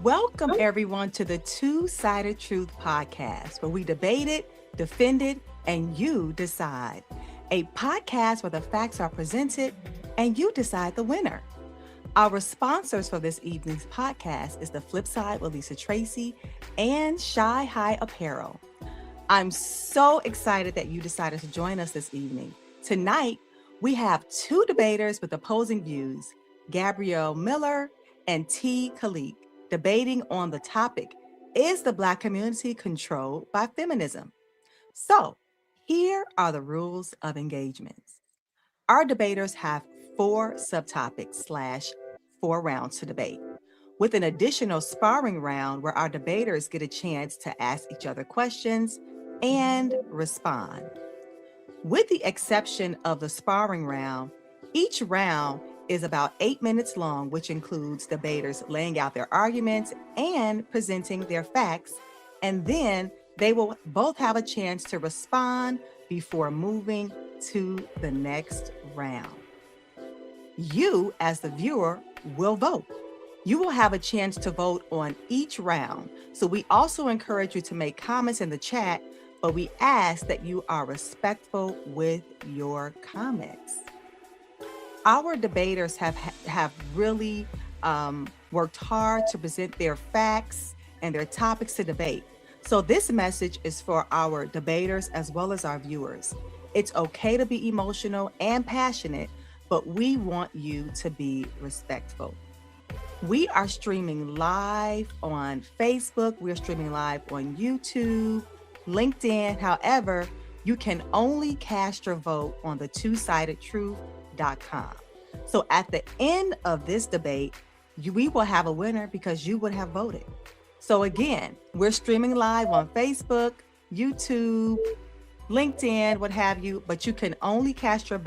Welcome, everyone, to the Two-Sided Truth podcast, where we debate it, defend it, and you decide. A podcast where the facts are presented and you decide the winner. Our sponsors for this evening's podcast is The Flip Side with Lisa Tracy and Shy High Apparel. I'm so excited that you decided to join us this evening. Tonight, we have two debaters with opposing views, Gabrielle Miller and Khaaliq, debating on the topic, is the Black community controlled by feminism? So here are the rules of engagements. Our debaters have 4 subtopics/4 rounds to debate, with an additional sparring round where our debaters get a chance to ask each other questions and respond. With the exception of the sparring round, each round is about 8 minutes long, which includes debaters laying out their arguments and presenting their facts, and then they will both have a chance to respond before moving to the next round. You, as the viewer, will vote. You will have a chance to vote on each round. So we also encourage you to make comments in the chat, but we ask that you are respectful with your comments. Our debaters have really worked hard to present their facts and their topics to debate. So this message is for our debaters as well as our viewers. It's okay to be emotional and passionate, but we want you to be respectful. We are streaming live on Facebook. We're streaming live on YouTube, LinkedIn. However, you can only cast your vote on the twosidedtruth.com. So at the end of this debate, we will have a winner because you would have voted. So again, we're streaming live on Facebook, YouTube, LinkedIn, what have you, but you can only cast your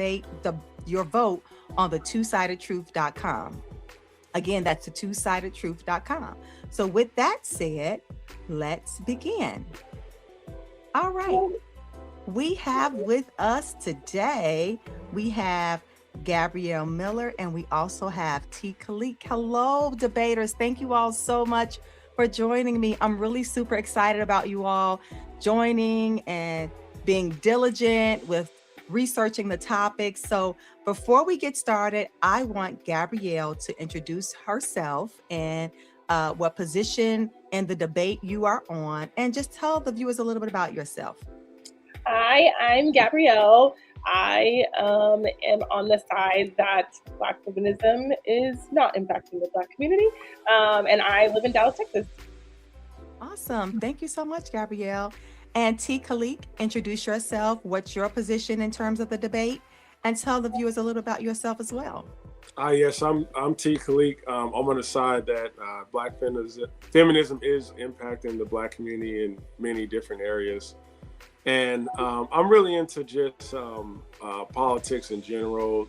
vote on the twosidedtruth.com. Again, that's the twosidedtruth.com. So with that said, let's begin. All right. We have with us today, we have Gabrielle Miller, and we also have Khaaliq. Hello, debaters. Thank you all so much for joining me. I'm really super excited about you all joining and being diligent with researching the topics. So before we get started, I want Gabrielle to introduce herself and what position in the debate you are on, and just tell the viewers a little bit about yourself. Hi, I'm Gabrielle. I am on the side that Black feminism is not impacting the Black community, and I live in Dallas, Texas. Awesome. Thank you so much, Gabrielle. And Khaaliq, introduce yourself. What's your position in terms of the debate? And tell the viewers a little about yourself as well. Yes, I'm Khaaliq. I'm on the side that Black feminism is impacting the Black community in many different areas. And I'm really into just politics in general,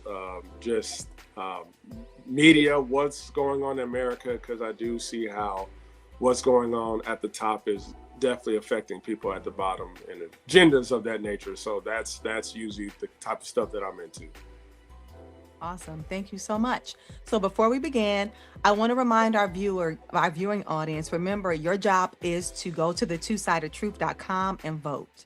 media, what's going on in America, because I do see how what's going on at the top is definitely affecting people at the bottom and agendas of that nature. So that's usually the type of stuff that I'm into. Awesome. Thank you so much. So before we begin, I want to remind our viewing audience, remember, your job is to go to the twosidedtruth.com and vote.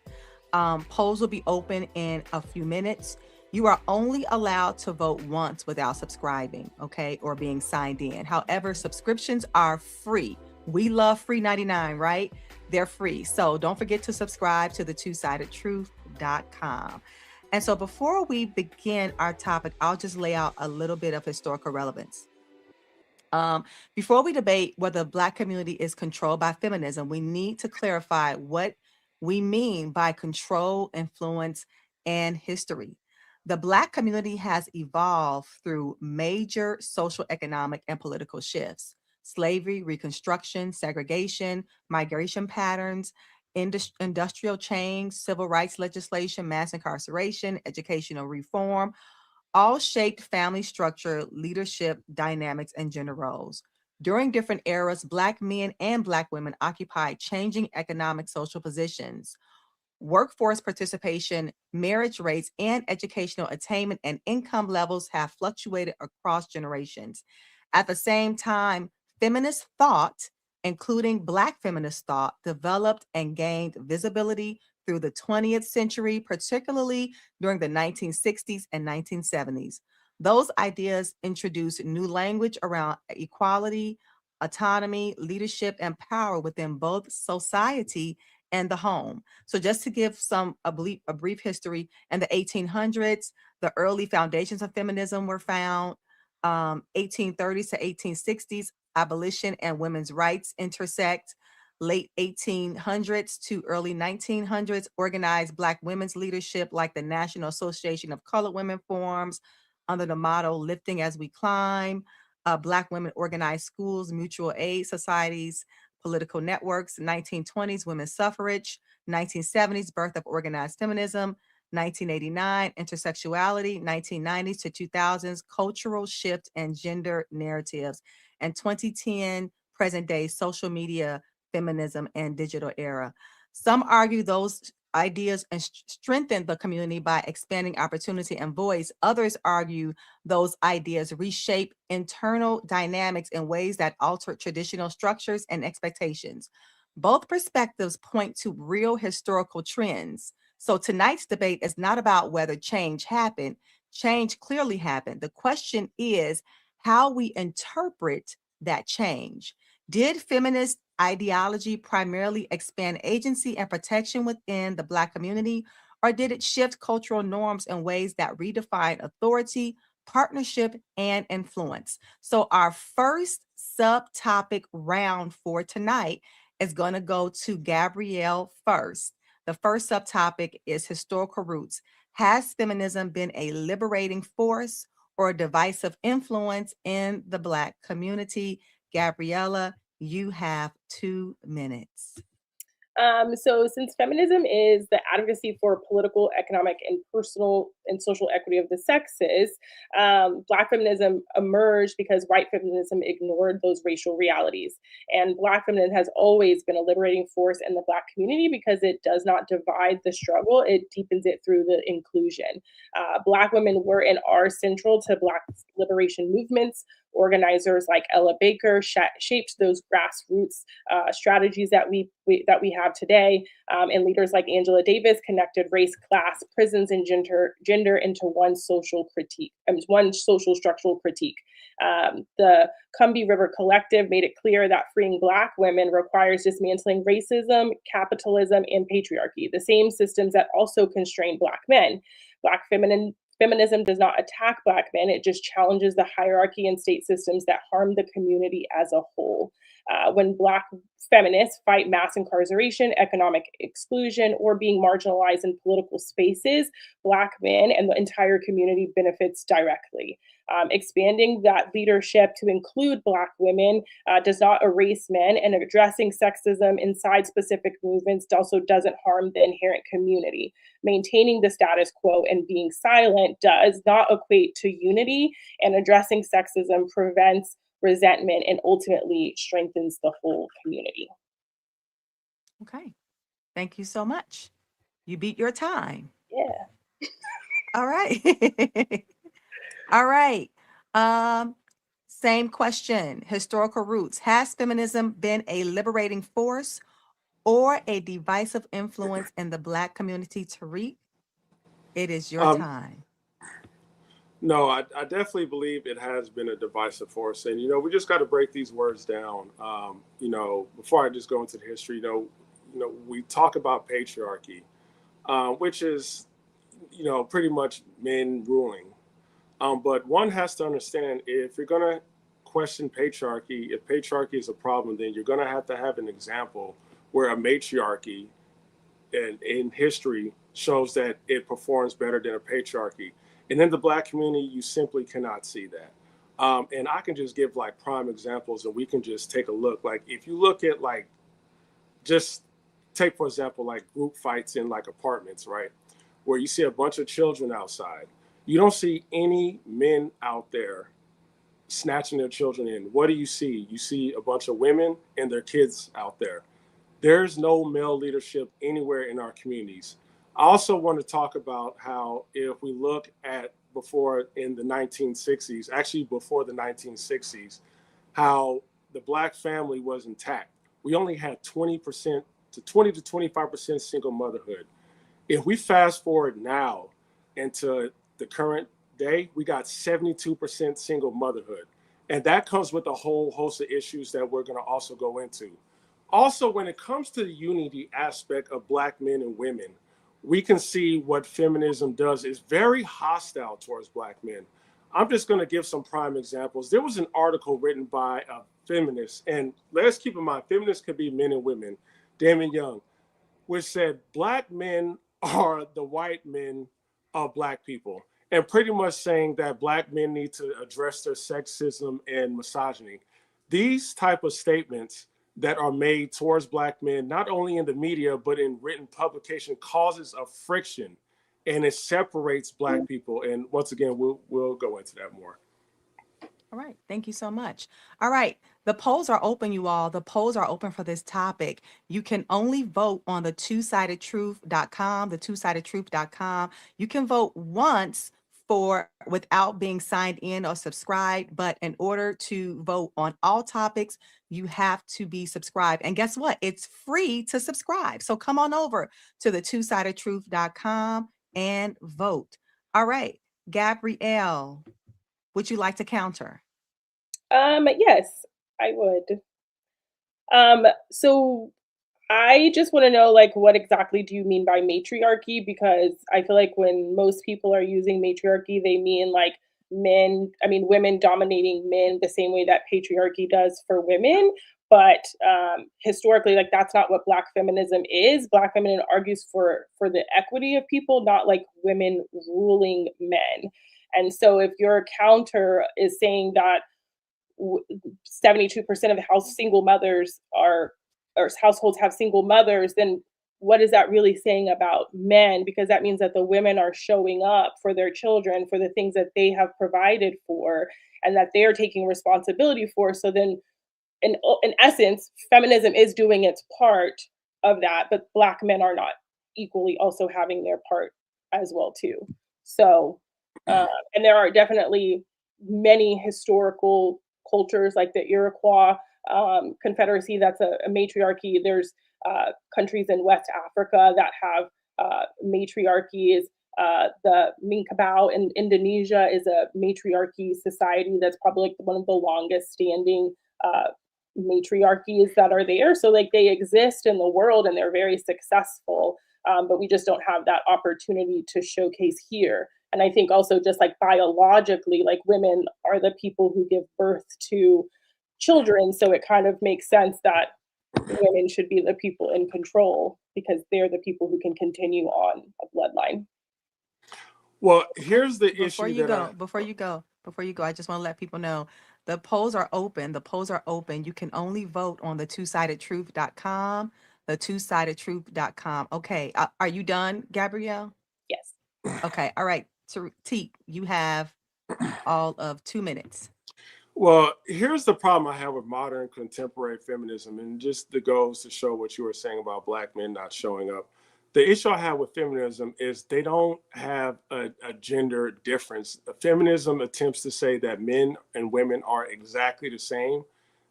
Polls will be open in a few minutes. You are only allowed to vote once without subscribing, okay, or being signed in. However, subscriptions are free. We love free 99, right? They're free. So don't forget to subscribe to the twosidedtruth.com. And so before we begin our topic, I'll just lay out a little bit of historical relevance. Before we debate whether the Black community is controlled by feminism, we need to clarify what we mean by control, influence, and history. The Black community has evolved through major social, economic, and political shifts: slavery, Reconstruction, segregation, migration patterns, industrial change, civil rights legislation, mass incarceration, educational reform, all shaped family structure, leadership dynamics, and gender roles. During different eras, Black men and Black women occupied changing economic social positions. Workforce participation, marriage rates, and educational attainment and income levels have fluctuated across generations. At the same time, feminist thought including Black feminist thought, developed and gained visibility through the 20th century, particularly during the 1960s and 1970s. Those ideas introduced new language around equality, autonomy, leadership, and power within both society and the home. So, just to give a brief history, in the 1800s, the early foundations of feminism were found. 1830s to 1860s, abolition and women's rights intersect. Late 1800s to early 1900s, organized Black women's leadership like the National Association of Colored Women forms under the motto "Lifting as we Climb." Black women organized schools, mutual aid societies, political networks. 1920s, women's suffrage. 1970s, birth of organized feminism. 1989, intersexuality. 1990s to 2000s, cultural shift and gender narratives. And 2010, present day social media, feminism, and digital era. Some argue those ideas and strengthen the community by expanding opportunity and voice. Others argue those ideas reshape internal dynamics in ways that alter traditional structures and expectations. Both perspectives point to real historical trends. So tonight's debate is not about whether change happened. Change clearly happened. The question is how we interpret that change. Did feminist ideology primarily expand agency and protection within the Black community, or did it shift cultural norms in ways that redefine authority, partnership, and influence? So, our first subtopic round for tonight is going to go to Gabrielle first. The first subtopic is historical roots. Has feminism been a liberating force or a divisive influence in the Black community? Gabriella, you have 2 minutes. So since feminism is the advocacy for political, economic, and personal and social equity of the sexes, Black feminism emerged because white feminism ignored those racial realities. And Black feminism has always been a liberating force in the Black community because it does not divide the struggle, it deepens it through the inclusion. Black women were and are central to Black liberation movements. Organizers like Ella Baker shaped those grassroots strategies that we have today, and leaders like Angela Davis connected race, class, prisons, and gender into one social critique, one social structural critique. The Combahee River Collective made it clear that freeing Black women requires dismantling racism, capitalism, and patriarchy, the same systems that also constrain Black men. Black feminism does not attack Black men, it just challenges the hierarchy and state systems that harm the community as a whole. When Black feminists fight mass incarceration, economic exclusion, or being marginalized in political spaces, Black men and the entire community benefits directly. Expanding that leadership to include Black women does not erase men, and addressing sexism inside specific movements also doesn't harm the inherent community. Maintaining the status quo and being silent does not equate to unity, and addressing sexism prevents resentment and ultimately strengthens the whole community. Okay. Thank you so much. You beat your time. Yeah. All right. All right. Same question. Historical roots. Has feminism been a liberating force or a divisive influence in the Black community? Tariq, it is your time. No, I definitely believe it has been a divisive force, and we just got to break these words down. Before I just go into the history, we talk about patriarchy, which is pretty much men ruling. But one has to understand, if you're going to question patriarchy, if patriarchy is a problem, then you're going to have an example where a matriarchy in history shows that it performs better than a patriarchy. And in the Black community, you simply cannot see that. And I can just give like prime examples, and we can just take a look. Like if you look at just take, for example, like group fights in like apartments, right? Where you see a bunch of children outside. You don't see any men out there snatching their children in. What do you see? You see a bunch of women and their kids out there. There's no male leadership anywhere in our communities. I also want to talk about how if we look at before in the 1960s, actually before the 1960s, how the Black family was intact. We only had 20% to 25% single motherhood. If we fast forward now into the current day, we got 72% single motherhood. And that comes with a whole host of issues that we're going to also go into. Also, when it comes to the unity aspect of Black men and women, we can see what feminism does is very hostile towards Black men. I'm just going to give some prime examples. There was an article written by a feminist, and let's keep in mind, feminists could be men and women, Damon Young, which said Black men are the white men of Black people, and pretty much saying that Black men need to address their sexism and misogyny. These type of statements that are made towards Black men, not only in the media, but in written publication, causes a friction, and it separates Black people. And once again, we'll go into that more. All right. Thank you so much. All right. The polls are open, you all. The polls are open for this topic. You can only vote on the two-sidedtruth.com, the two-sidedtruth.com. You can vote once without being signed in or subscribed, but in order to vote on all topics, you have to be subscribed. And guess what? It's free to subscribe. So come on over to the two-sidedtruth.com and vote. All right. Gabrielle, would you like to counter? Yes, I would. So I just want to know, like, what exactly do you mean by matriarchy? Because I feel like when most people are using matriarchy, they mean like women dominating men the same way that patriarchy does for women. But historically, like, that's not what Black feminism is. Black feminism argues for the equity of people, not like women ruling men. And so if your counter is saying that 72% of single mothers or households have single mothers, then what is that really saying about men? Because that means that the women are showing up for their children, for the things that they have provided for, and that they're taking responsibility for. So then, in essence, feminism is doing its part of that, but Black men are not equally also having their part as well too. So, and there are definitely many historical cultures like the Iroquois Confederacy, that's a matriarchy. There's countries in West Africa that have matriarchies. The Minangkabau in Indonesia is a matriarchy society that's probably like one of the longest standing matriarchies that are there. So like they exist in the world and they're very successful, but we just don't have that opportunity to showcase here. And I think also just like biologically, like women are the people who give birth to children. So it kind of makes sense that women should be the people in control because they're the people who can continue on a bloodline. Well, here's the Before issue you that go, I just want to let people know the polls are open. The polls are open. You can only vote on the two-sidedtruth.com, the two-sidedtruth.com. Okay. Are you done, Gabrielle? Yes. Okay. All right. Tariq, you have all of 2 minutes. Well, here's the problem I have with modern contemporary feminism, and just the goes to show what you were saying about Black men not showing up. The issue I have with feminism is they don't have a gender difference. Feminism attempts to say that men and women are exactly the same.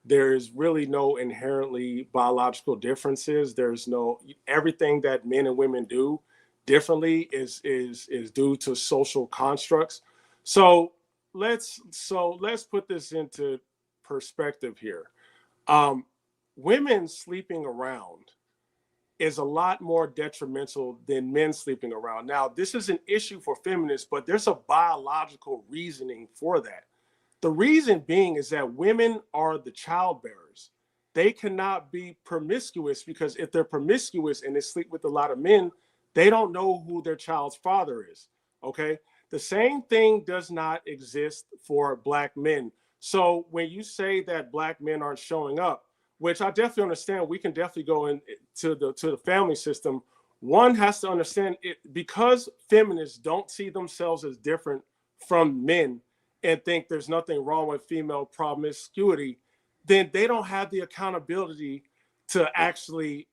There's really no inherently biological differences. There's no, everything that men and women do differently is due to social constructs. So let's put this into perspective here. Women sleeping around is a lot more detrimental than men sleeping around. Now, this is an issue for feminists, but there's a biological reasoning for that. The reason being is that women are the child bearers. They cannot be promiscuous because if they're promiscuous and they sleep with a lot of men, they don't know who their child's father is. Okay. The same thing does not exist for Black men. So when you say that Black men aren't showing up, which I definitely understand, we can definitely go into the family system. One has to understand it because feminists don't see themselves as different from men and think there's nothing wrong with female promiscuity, then they don't have the accountability to actually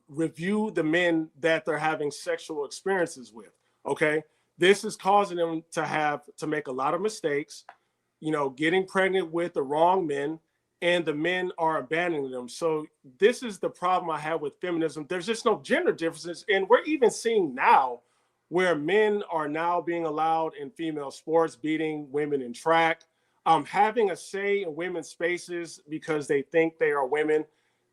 review the men that they're having sexual experiences with. Okay, this is causing them to make a lot of mistakes, getting pregnant with the wrong men, and the men are abandoning them. So this is the problem I have with feminism. There's just no gender differences. And we're even seeing now where men are now being allowed in female sports, beating women in track, having a say in women's spaces because they think they are women.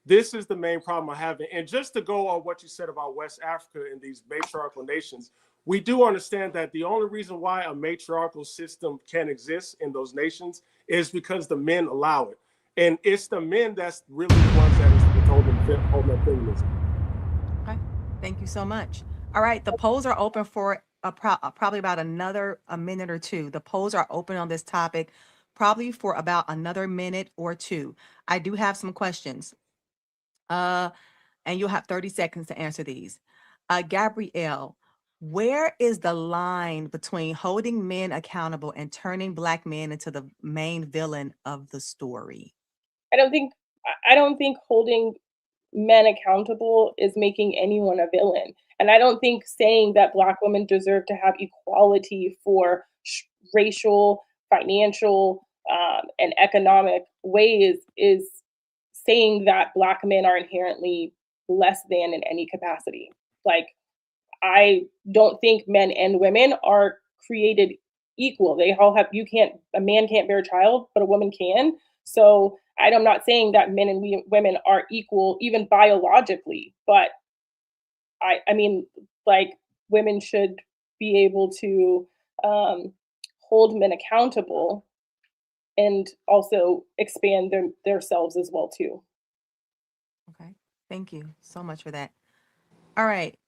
This is the main problem I have. And just to go on what you said about West Africa and these matriarchal nations, we do understand that the only reason why a matriarchal system can exist in those nations is because the men allow it. And it's the men that's really the ones that is holding up feminism. Okay. Thank you so much. All right. The polls are open for probably about a minute or two. The polls are open on this topic probably for about another minute or two. I do have some questions. And you'll have 30 seconds to answer these. Gabrielle, where is the line between holding men accountable and turning Black men into the main villain of the story? I don't think holding men accountable is making anyone a villain. And I don't think saying that Black women deserve to have equality for racial, financial, and economic ways is saying that Black men are inherently less than in any capacity. Like, I don't think men and women are created equal. They all have, a man can't bear a child, but a woman can. So I'm not saying that men and women are equal, even biologically, but I mean, like, women should be able to hold men accountable and also expand their selves as well too. Okay, thank you so much for that. All right,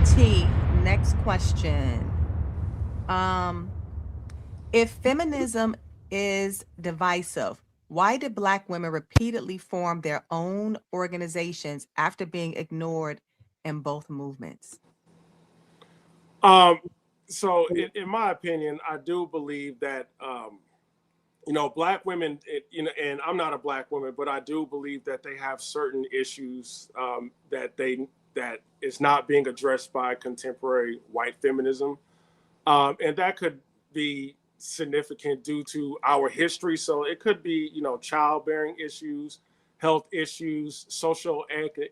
T, next question. If feminism is divisive, why did Black women repeatedly form their own organizations after being ignored in both movements? So in my opinion, I do believe that, Black women, and I'm not a Black woman, but I do believe that they have certain issues that is not being addressed by contemporary white feminism. And that could be significant due to our history. So it could be, childbearing issues, health issues, social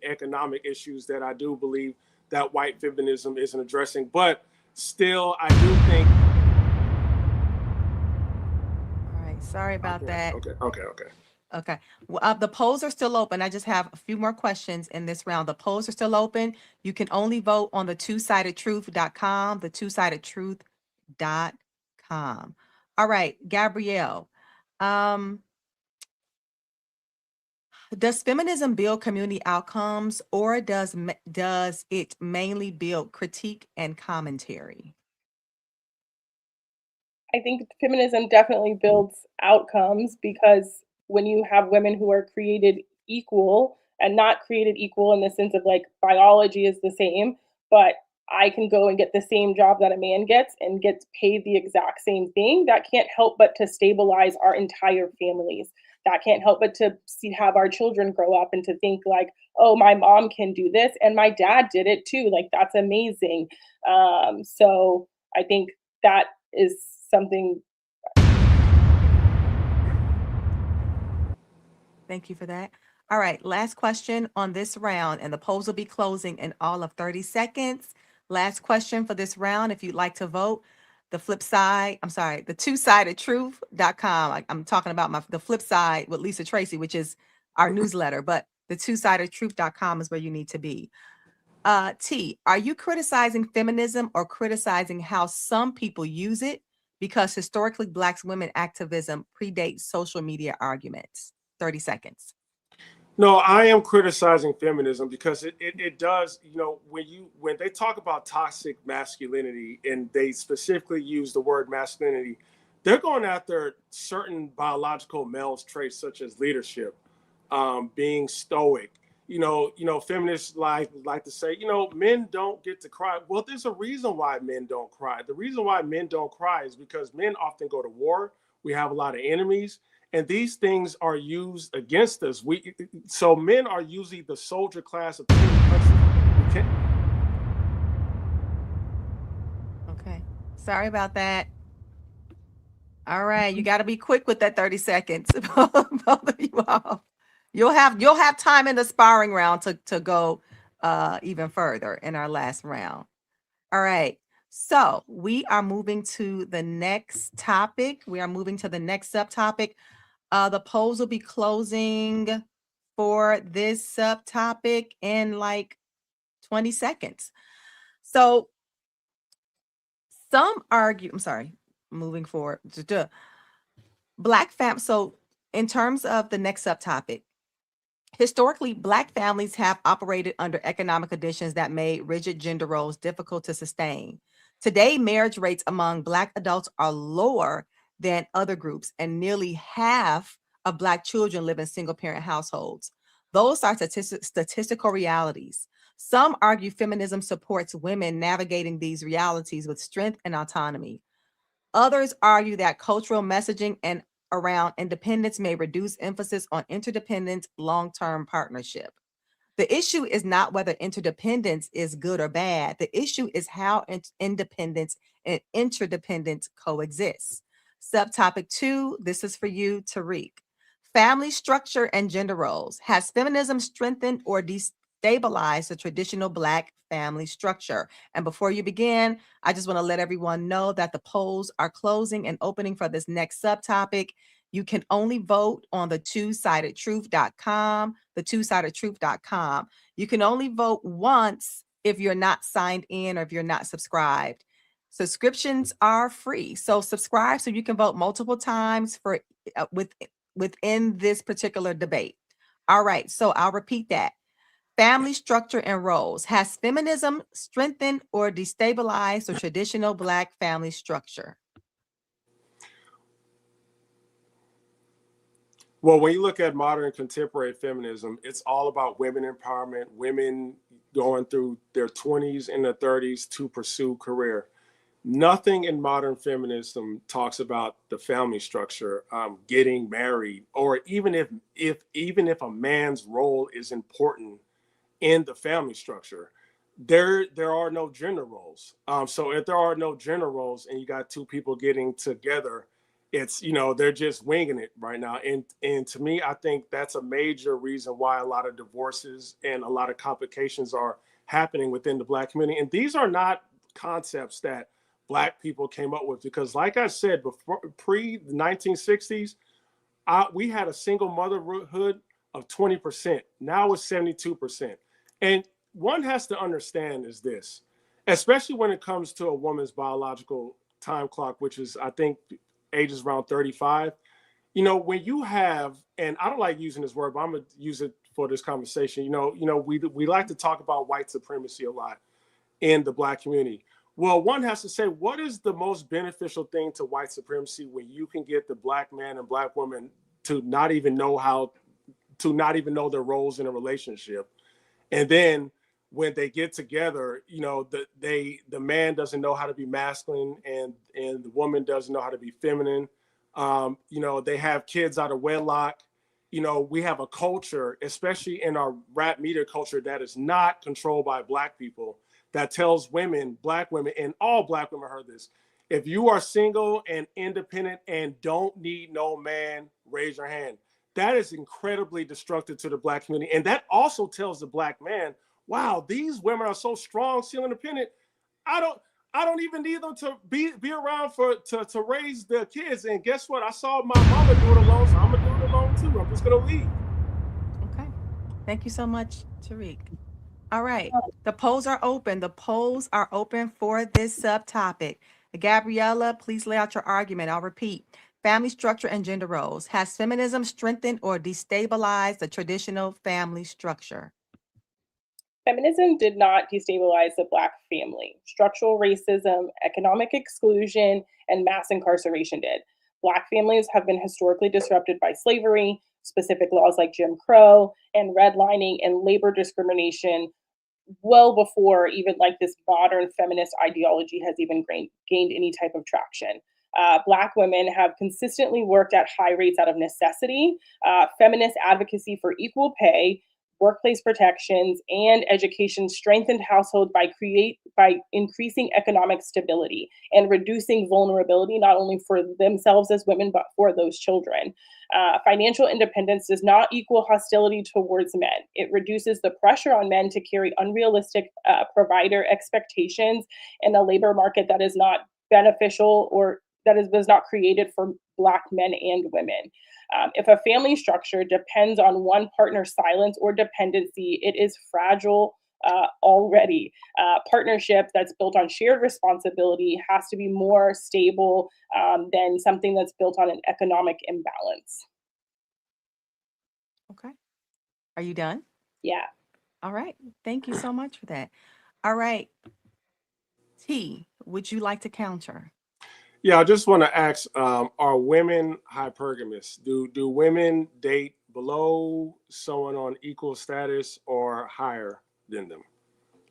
economic issues that I do believe that white feminism isn't addressing. But still, I do think. All right, sorry about that. Okay. Well, the polls are still open. I just have a few more questions in this round. The polls are still open. You can only vote on the twosidedtruth.com, the twosidedtruth.com. All right, Gabrielle. Does feminism build community outcomes, or does it mainly build critique and commentary? I think feminism definitely builds outcomes, because when you have women who are created equal, and not created equal in the sense of like biology is the same, but I can go and get the same job that a man gets and gets paid the exact same thing, that can't help but to stabilize our entire families. That can't help but to have our children grow up and to think like, oh, my mom can do this and my dad did it too. Like, that's amazing. So I think that is something. Thank you for that. All right, last question on this round, and the polls will be closing in all of 30 seconds. Last question for this round. If you'd like to vote, the twosidedtruth.com. I'm talking about the flip side with Lisa Tracy, which is our newsletter, but the twosidedtruth.com is where you need to be. T, are you criticizing feminism or criticizing how some people use it? Because historically, Black women activism predates social media arguments. 30 seconds. No, I am criticizing feminism because it does, when they talk about toxic masculinity and they specifically use the word masculinity, they're going after certain biological male traits such as leadership, being stoic. Feminists like to say, men don't get to cry. Well, there's a reason why men don't cry. The reason why men don't cry is because men often go to war. We have a lot of enemies. And these things are used against us. So men are usually the soldier class of any country. Okay. Sorry about that. All right, you got to be quick with that 30 seconds, both of you all. You'll have time in the sparring round to go even further in our last round. All right. So we are moving to the next topic. We are moving to the next subtopic. The polls will be closing for this subtopic in like 20 seconds. So some argue, I'm sorry, moving forward. So in terms of the next subtopic, historically, Black families have operated under economic conditions that made rigid gender roles difficult to sustain. Today, marriage rates among Black adults are lower than other groups, and nearly half of Black children live in single-parent households. Those are statistical realities. Some argue feminism supports women navigating these realities with strength and autonomy. Others argue that cultural messaging and around independence may reduce emphasis on interdependent long-term partnership. The issue is not whether interdependence is good or bad. The issue is how independence and interdependence coexist. Subtopic 2, this is for you, Tariq. Family structure and gender roles. Has feminism strengthened or destabilized the traditional Black family structure? And before you begin, I just want to let everyone know that the polls are closing and opening for this next subtopic. You can only vote on the two-sidedtruth.com, the two-sidedtruth.com. You can only vote once if you're not signed in or if you're not subscribed. Subscriptions are free. So subscribe so you can vote multiple times for within this particular debate. All right, so I'll repeat that. Family structure and roles. Has feminism strengthened or destabilized the traditional Black family structure? Well, when you look at modern contemporary feminism, it's all about women empowerment, women going through their 20s and their 30s to pursue career. Nothing in modern feminism talks about the family structure, getting married, or even if a man's role is important in the family structure. There are no gender roles. So if there are no gender roles and you got two people getting together, it's, they're just winging it right now. And to me, I think that's a major reason why a lot of divorces and a lot of complications are happening within the Black community. And these are not concepts that Black people came up with, because like I said, before pre 1960s, we had a single motherhood of 20%. Now it's 72%. And one has to understand is this, especially when it comes to a woman's biological time clock, which is, I think, ages around 35. When you have, and I don't like using this word, but I'm gonna use it for this conversation. We like to talk about white supremacy a lot in the Black community. Well, one has to say, what is the most beneficial thing to white supremacy when you can get the Black man and Black woman to not even know their roles in a relationship? And then when they get together, the man doesn't know how to be masculine and the woman doesn't know how to be feminine. They have kids out of wedlock. We have a culture, especially in our rap media culture, that is not controlled by Black people, that tells women, Black women, and all Black women heard this: if you are single and independent and don't need no man, raise your hand. That is incredibly destructive to the Black community. And that also tells the Black man, wow, these women are so strong, still independent. I don't even need them to be around to raise their kids. And guess what? I saw my mama do it alone, so I'm gonna do it alone too. I'm just gonna leave. Okay. Thank you so much, Tariq. All right. The polls are open. The polls are open for this subtopic. Gabriella, please lay out your argument. I'll repeat. Family structure and gender roles. Has feminism strengthened or destabilized the traditional family structure? Feminism did not destabilize the Black family. Structural racism, economic exclusion, and mass incarceration did. Black families have been historically disrupted by slavery, specific laws like Jim Crow, and redlining and labor discrimination well before even like this modern feminist ideology has even gained any type of traction. Black women have consistently worked at high rates out of necessity. Feminist advocacy for equal pay, workplace protections, and education strengthened households by increasing economic stability and reducing vulnerability, not only for themselves as women, but for those children. Financial independence does not equal hostility towards men. It reduces the pressure on men to carry unrealistic provider expectations in a labor market that is not beneficial or was not created for Black men and women. If a family structure depends on one partner's silence or dependency, it is fragile already. Partnership that's built on shared responsibility has to be more stable than something that's built on an economic imbalance. Okay. Are you done? Yeah. All right. Thank you so much for that. All right. T, would you like to counter? Yeah, I just want to ask: are women hypergamous? Do women date below someone on equal status or higher than them?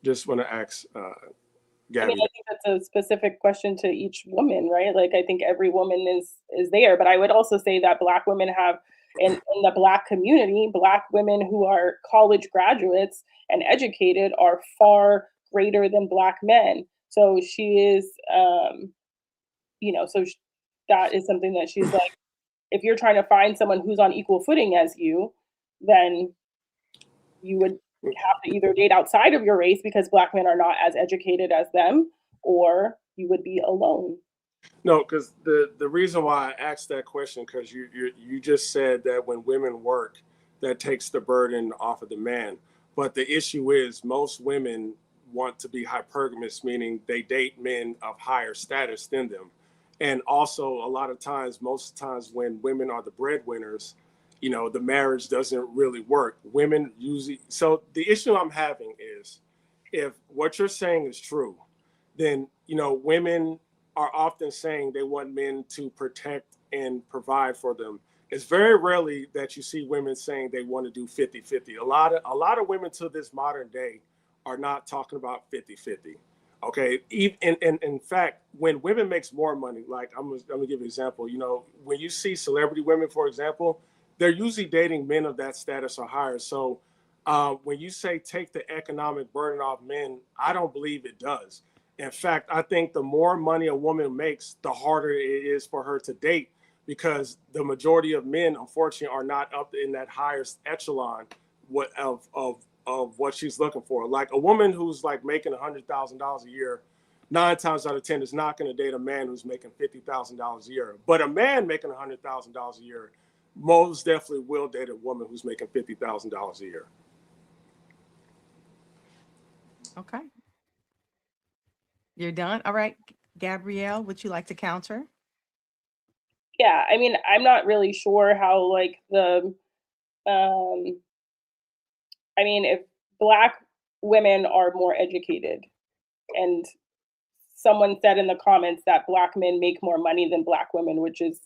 Just want to ask I mean, Gabby. I think that's a specific question to each woman, right? Like, I think every woman is there, but I would also say that Black women have, in the Black community, Black women who are college graduates and educated are far greater than Black men. So she is, that is something that she's like, if you're trying to find someone who's on equal footing as you, then you would have to either date outside of your race because Black men are not as educated as them, or you would be alone. No, because the reason why I asked that question, because you just said that when women work, that takes the burden off of the man. But the issue is most women want to be hypergamous, meaning they date men of higher status than them. And also a lot of times, most times when women are the breadwinners, the marriage doesn't really work. Women usually, so the issue I'm having is if what you're saying is true, then, women are often saying they want men to protect and provide for them. It's very rarely that you see women saying they want to do 50-50. A lot of women to this modern day are not talking about 50-50. Okay. In fact, when women makes more money, like I'm gonna give you an example, when you see celebrity women, for example, they're usually dating men of that status or higher. So when you say take the economic burden off men, I don't believe it does. In fact, I think the more money a woman makes, the harder it is for her to date, because the majority of men, unfortunately, are not up in that highest echelon of what she's looking for. Like a woman who's like making $100,000 a year, 9 times out of 10 is not going to date a man who's making $50,000 a year. But a man making $100,000 a year most definitely will date a woman who's making $50,000 a year. Okay. You're done? All right. Gabrielle, would you like to counter? Yeah, I mean, I'm not really sure how like I mean, if Black women are more educated, and someone said in the comments that Black men make more money than Black women, which is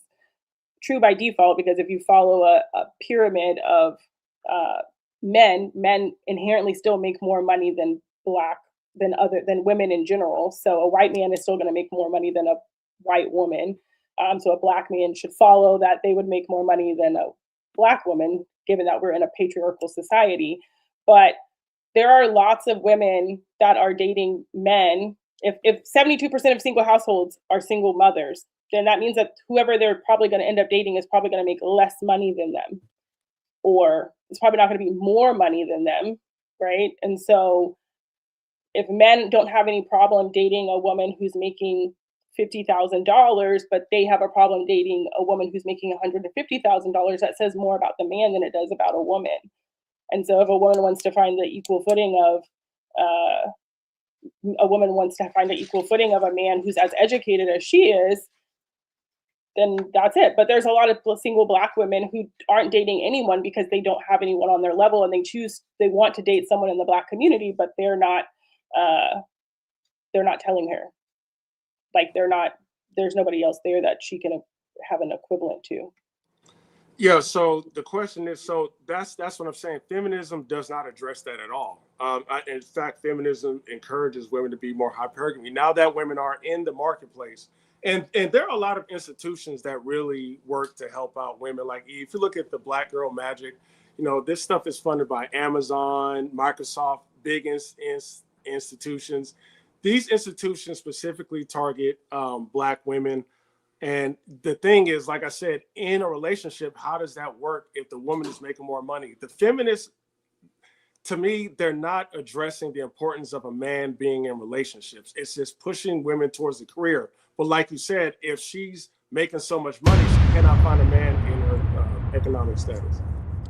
true by default, because if you follow a pyramid of men inherently still make more money than than women in general. So a white man is still going to make more money than a white woman. So a Black man should follow that they would make more money than a Black woman, given that we're in a patriarchal society. But there are lots of women that are dating men. If 72% of single households are single mothers, then that means that whoever they're probably going to end up dating is probably going to make less money than them, or it's probably not going to be more money than them, right? And so if men don't have any problem dating a woman who's making $50,000, but they have a problem dating a woman who's making $150,000, that says more about the man than it does about a woman. And so if a woman wants to find the equal footing of a man who's as educated as she is, then that's it. But there's a lot of single Black women who aren't dating anyone because they don't have anyone on their level, and they want to date someone in the Black community, but they're not telling her, like, there's nobody else there that she can have an equivalent to. Yeah, so the question is, so that's what I'm saying. Feminism does not address that at all. In fact, feminism encourages women to be more hypergamy. Now that women are in the marketplace, and there are a lot of institutions that really work to help out women. Like if you look at the Black Girl Magic, This stuff is funded by Amazon, Microsoft, big institutions. These institutions specifically target Black women. And the thing is, like I said, in a relationship, how does that work if the woman is making more money? The feminists, to me, they're not addressing the importance of a man being in relationships. It's just pushing women towards the career. But like you said, if she's making so much money, she cannot find a man in her economic status.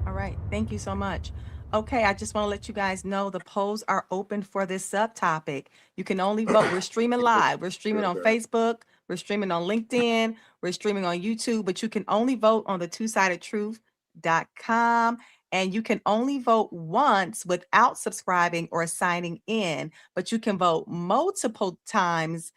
All right. Thank you so much. Okay, I just want to let you guys know the polls are open for this subtopic. You can only vote. We're streaming live. We're streaming on Facebook. We're streaming on LinkedIn. We're streaming on YouTube, but you can only vote on the twosidedtruth.com. And you can only vote once without subscribing or signing in, but you can vote multiple times.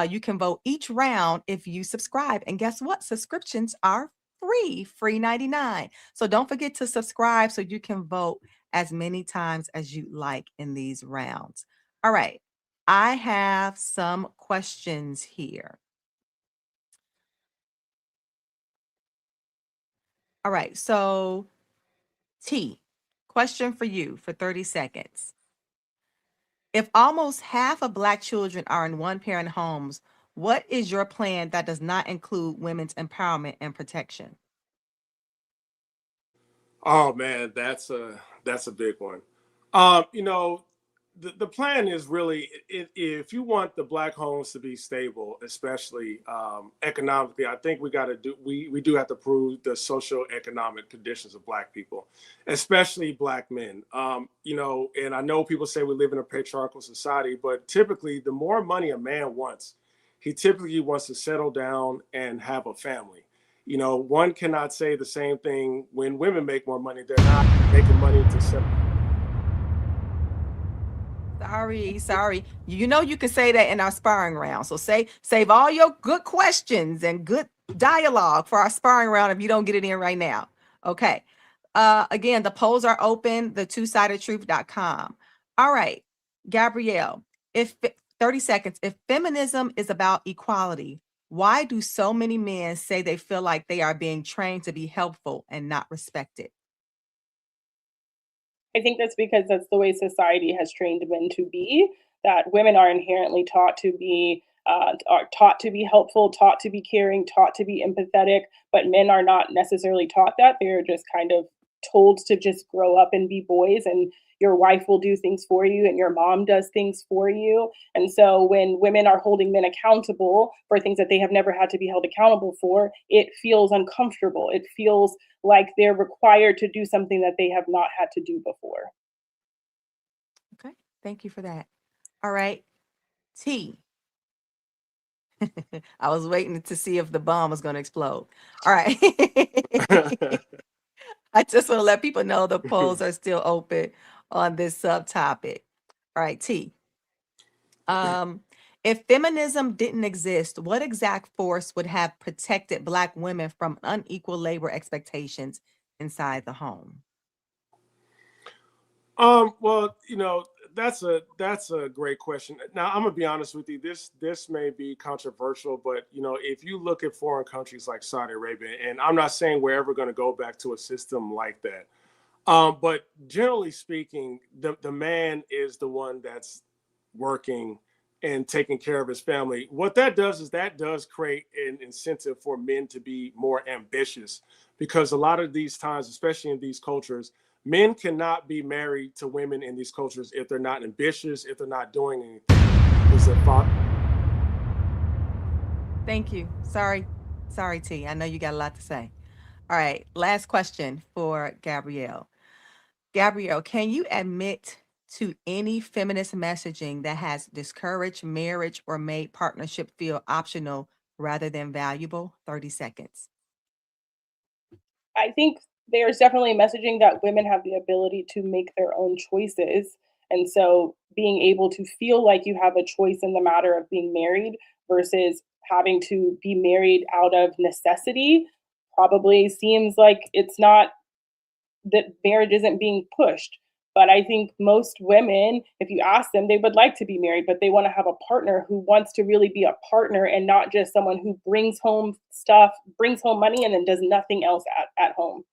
You can vote each round if you subscribe. And guess what? Subscriptions are free 99. So don't forget to subscribe so you can vote as many times as you like in these rounds. All right. I have some questions here. All right. So T, question for you for 30 seconds. If almost half of Black children are in one-parent homes, what is your plan that does not include women's empowerment and protection? Oh man, that's a big one. The plan is really, if you want the Black homes to be stable, especially economically, I think we do have to prove the social economic conditions of Black people, especially Black men. And I know people say we live in a patriarchal society, but typically the more money a man wants, he typically wants to settle down and have a family. One cannot say the same thing when women make more money. They're not making money to settle. Sorry. You can say that in our sparring round. So save all your good questions and good dialogue for our sparring round if you don't get it in right now. Okay. Again, the polls are open, the twosidedtruth.com. All right, Gabrielle, if 30 seconds, if feminism is about equality, why do so many men say they feel like they are being trained to be helpful and not respected? I think that's because that's the way society has trained men to be, that women are inherently taught to be are taught to be helpful, taught to be caring, taught to be empathetic, but men are not necessarily taught that. They're just kind of told to just grow up and be boys, and your wife will do things for you and your mom does things for you. And so when women are holding men accountable for things that they have never had to be held accountable for, it feels uncomfortable. It feels like they're required to do something that they have not had to do before. Okay, thank you for that. All right, T. I was waiting to see if the bomb was going to explode. All right. I just want to let people know the polls are still open on this subtopic. All right, T. If feminism didn't exist, what exact force would have protected Black women from unequal labor expectations inside the home? Well, that's a great question. Now, I'm gonna be honest with you. This may be controversial, but if you look at foreign countries like Saudi Arabia, and I'm not saying we're ever going to go back to a system like that, but generally speaking, the man is the one that's working and taking care of his family. What that does is that does create an incentive for men to be more ambitious, because a lot of these times, especially in these cultures, men cannot be married to women in these cultures if they're not ambitious, if they're not doing anything. Is it Thank you. Sorry, T. I know you got a lot to say. All right, last question for Gabrielle. Gabrielle, can you admit to any feminist messaging that has discouraged marriage or made partnership feel optional rather than valuable? 30 seconds. I think there's definitely messaging that women have the ability to make their own choices. And so being able to feel like you have a choice in the matter of being married versus having to be married out of necessity probably seems like it's not, that marriage isn't being pushed. But I think most women, if you ask them, they would like to be married, but they want to have a partner who wants to really be a partner and not just someone who brings home stuff, brings home money, and then does nothing else at home.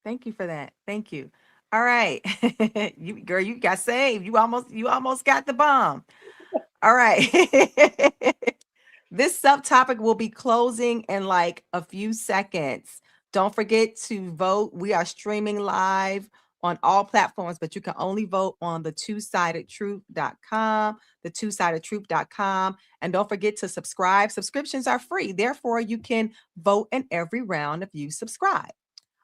Thank you for that. Thank you. All right. You girl, you got saved. You almost got the bomb. All right. This subtopic will be closing in like a few seconds. Don't forget to vote. We are streaming live on all platforms, but you can only vote on the two-sidedtruth.com, the two-sidedtruth.com. And don't forget to subscribe. Subscriptions are free. Therefore, you can vote in every round if you subscribe.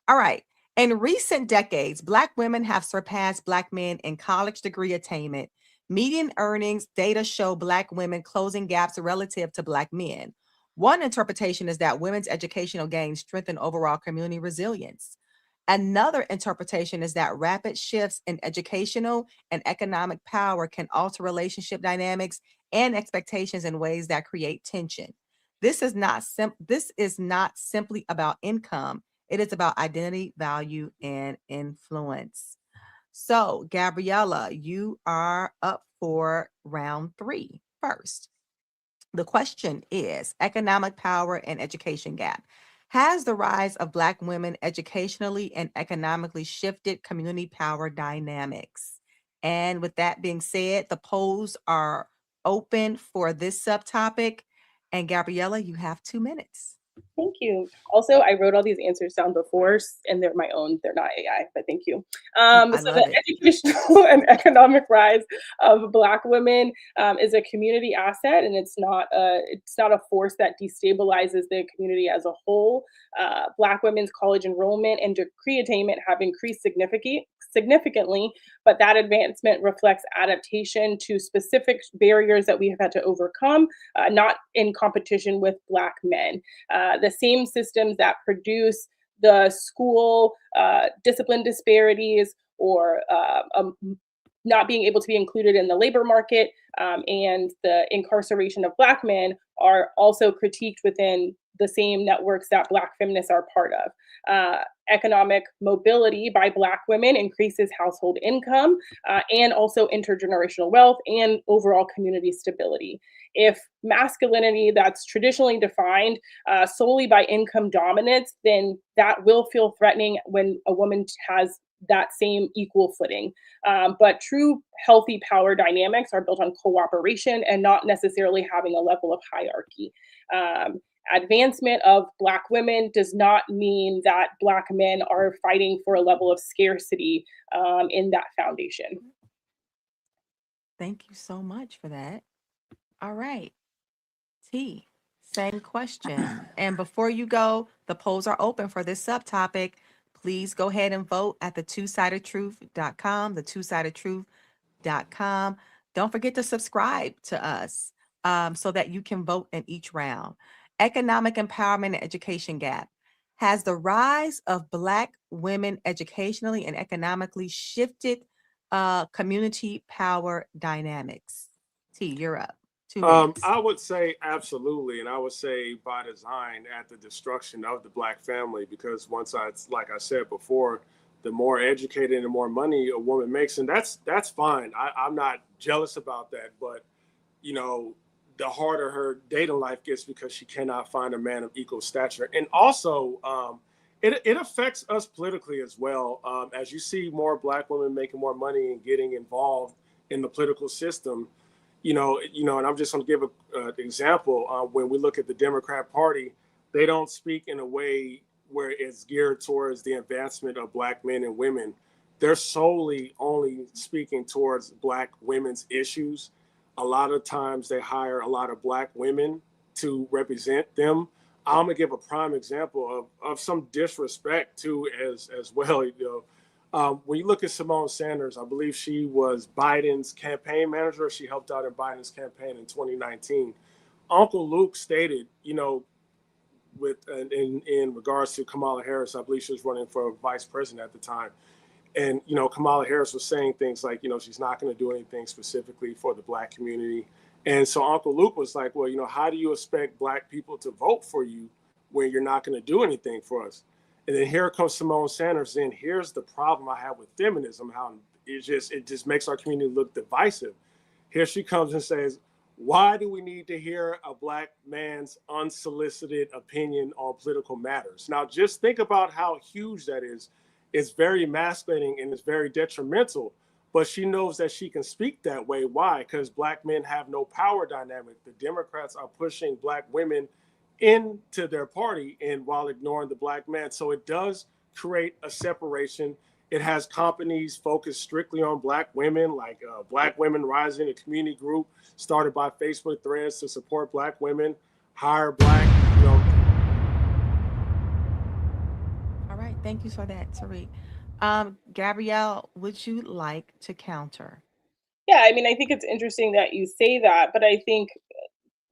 All right. In recent decades, Black women have surpassed Black men in college degree attainment. Median earnings data show Black women closing gaps relative to Black men. One interpretation is that women's educational gains strengthen overall community resilience. Another interpretation is that rapid shifts in educational and economic power can alter relationship dynamics and expectations in ways that create tension. This is not simply about income. It is about identity, value, and influence. So, Gabriella, you are up for round three first. The question is economic power and education gap. Has the rise of Black women educationally and economically shifted community power dynamics? And with that being said, the polls are open for this subtopic. And Gabriella, you have 2 minutes. Thank you. Also, I wrote all these answers down before, and they're my own. They're not AI, but thank you. I So love the it. educational and economic rise of Black women is a community asset, and it's not a force that destabilizes the community as a whole. Black women's college enrollment and degree attainment have increased significantly, but that advancement reflects adaptation to specific barriers that we have had to overcome, not in competition with Black men. The same systems that produce the school discipline disparities or not being able to be included in the labor market and the incarceration of Black men are also critiqued within the same networks that Black feminists are part of. Economic mobility by Black women increases household income and also intergenerational wealth and overall community stability. If masculinity that's traditionally defined solely by income dominance, then that will feel threatening when a woman has that same equal footing. But true healthy power dynamics are built on cooperation and not necessarily having a level of hierarchy. Advancement of Black women does not mean that Black men are fighting for a level of scarcity in that foundation. Thank you so much for that. All right. T, same question. And before you go, the polls are open for this subtopic. Please go ahead and vote at the two-sidedtruth.com, the two-sidedtruth.com. Don't forget to subscribe to us so that you can vote in each round. Economic empowerment and education gap. Has the rise of Black women educationally and economically shifted community power dynamics? T, you're up. 2 minutes. I would say absolutely, and I would say by design at the destruction of the Black family, because like I said before, the more educated and the more money a woman makes, and that's fine. I'm not jealous about that, but you know, the harder her dating life gets because she cannot find a man of equal stature, and also it affects us politically as well. As you see more Black women making more money and getting involved in the political system. And I'm just going to give an example. When we look at the Democrat Party, they don't speak in a way where it's geared towards the advancement of Black men and women. They're solely only speaking towards Black women's issues. A lot of times they hire a lot of Black women to represent them. I'm gonna give a prime example of some disrespect too, as well. When you look at Simone Sanders, I believe she was Biden's campaign manager. She helped out in Biden's campaign in 2019. Uncle Luke stated, in regards to Kamala Harris, I believe she was running for vice president at the time. And, Kamala Harris was saying things like, she's not going to do anything specifically for the Black community. And so Uncle Luke was like, well, how do you expect Black people to vote for you when you're not going to do anything for us? And then here comes Simone Sanders. And here's the problem I have with feminism, how it just makes our community look divisive. Here she comes and says, why do we need to hear a Black man's unsolicited opinion on political matters? Now, just think about how huge that is. it's very emasculating and it's very detrimental. But she knows that she can speak that way. Why? Because black men have no power dynamic. The Democrats are pushing black women into their party and while ignoring the black man. So it does create a separation. It has companies focused strictly on black women, like Black Women Rising, a community group started by Facebook Threads to support black women, hire black, you know. All right. Thank you for that, Tariq. Gabrielle, would you like to counter? Yeah, I mean, I think it's interesting that you say that, but I think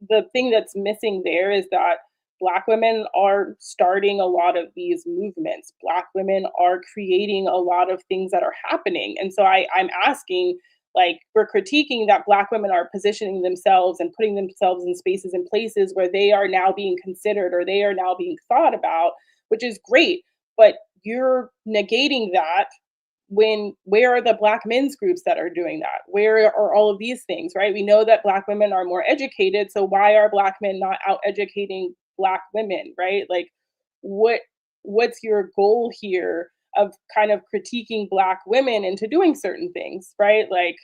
the thing that's missing there is that Black women are starting a lot of these movements. Black women are creating a lot of things that are happening. And so I'm asking, like, we're critiquing that Black women are positioning themselves and putting themselves in spaces and places where they are now being considered or they are now being thought about, which is great. But you're negating that when where are the black men's groups that are doing that? Where are all of these things, right? We know that black women are more educated, so why are black men not out educating black women, right? Like, what what's your goal here of kind of critiquing black women into doing certain things, right? Like,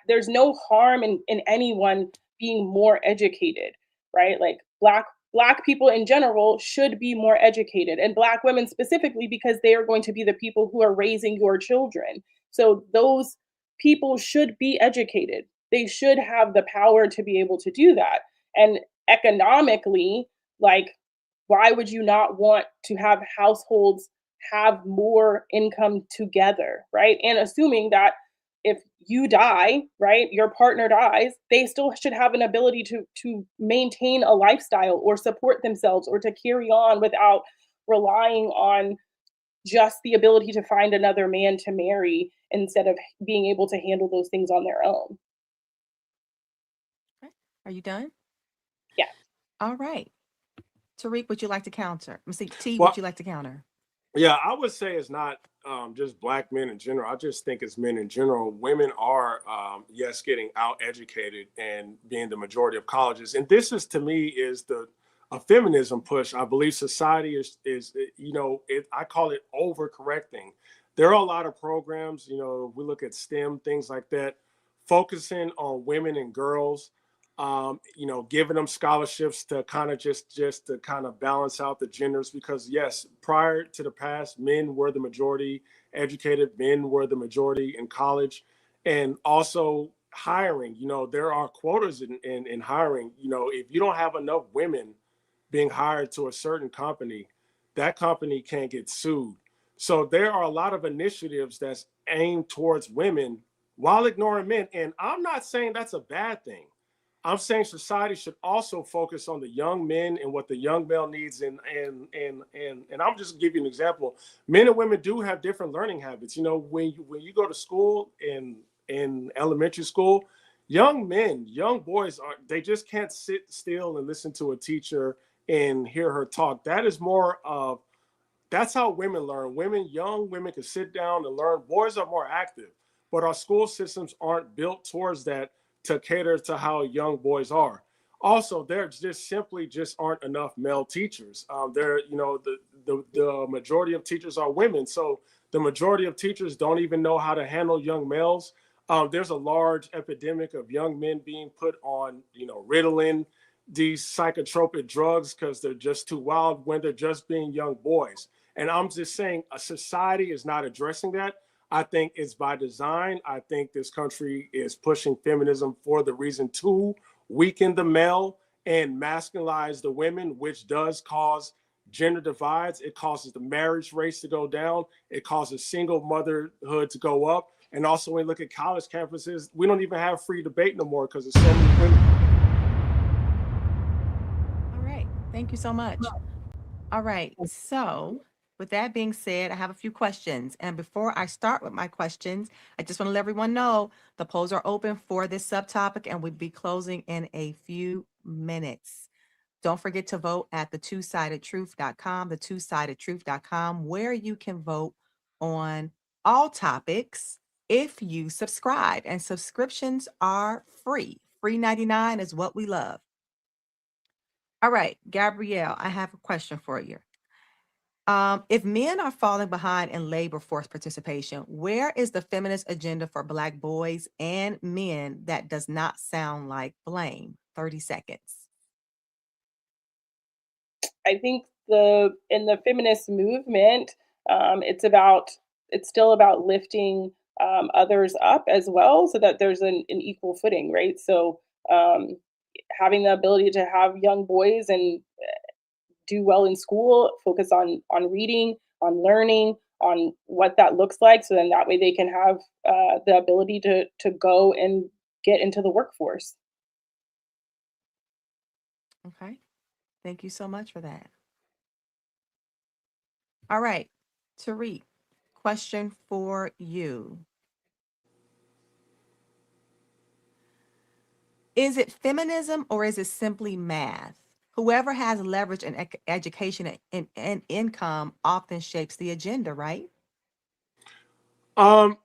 there's no harm in anyone being more educated, right? Like, black people in general should be more educated, and black women specifically, because they are going to be the people who are raising your children. So those people should be educated. They should have the power to be able to do that. And economically, like, why would you not want to have households have more income together, right? And assuming that if you die, right, your partner dies, they still should have an ability to maintain a lifestyle or support themselves or to carry on without relying on just the ability to find another man to marry instead of being able to handle those things on their own. Okay. Are you done? Yeah. All right. Tariq, would you like to counter? Let's see, T, would Well, you like to counter? yeah, I would say it's not just black men in general. I just think it's men in general. Women are, yes, getting out educated and being the majority of colleges. And this is, to me, is the a feminism push. I believe society is you know, I call it overcorrecting. There are a lot of programs, you know, we look at STEM, things like that, focusing on women and girls, you know, giving them scholarships to kind of just to kind of balance out the genders. Because yes, prior to the past, men were the majority educated, men were the majority in college, and also hiring. You know, there are quotas in hiring. You know, if you don't have enough women being hired to a certain company, that company can't get sued. So there are a lot of initiatives that's aimed towards women while ignoring men. And I'm not saying that's a bad thing. I'm saying society should also focus on the young men and what the young male needs. And I'm just give you an example. Men and women do have different learning habits. You know, when you go to school in elementary school, young men, young boys are they just can't sit still and listen to a teacher and hear her talk. That is more of that's how women learn. Young women can sit down and learn. Boys are more active, but our school systems aren't built towards that to cater to how young boys are. Also, there just simply just aren't enough male teachers. There, you know, the majority of teachers are women, so the majority of teachers don't even know how to handle young males. There's a large epidemic of young men being put on, you know, Ritalin, these psychotropic drugs because they're just too wild when they're just being young boys. And I'm just saying a society is not addressing that. I think it's by design. I think this country is pushing feminism for the reason to weaken the male and masculinize the women, which does cause gender divides. It causes the marriage rates to go down. It causes single motherhood to go up. And also, when you look at college campuses, we don't even have free debate no more because there's so many women. All right. Thank you so much. All right. So, with that being said, I have a few questions. And before I start with my questions, I just want to let everyone know the polls are open for this subtopic and we'll be closing in a few minutes. Don't forget to vote at the two-sidedtruth.com, the two-sidedtruth.com, where you can vote on all topics if you subscribe. And subscriptions are free. Free 99 is what we love. All right, Gabrielle, I have a question for you. If men are falling behind in labor force participation, where is the feminist agenda for Black boys and men that does not sound like blame? 30 seconds. I think in the feminist movement, it's still about lifting others up as well, so that there's an equal footing, right? So um, having the ability to have young boys and do well in school, focus on reading, on learning, on what that looks like, so then that way they can have the ability to go and get into the workforce. Okay. Thank you so much for that. All right. Tariq, question for you. Is it feminism or is it simply math? Whoever has leverage in education and income often shapes the agenda, right? Um,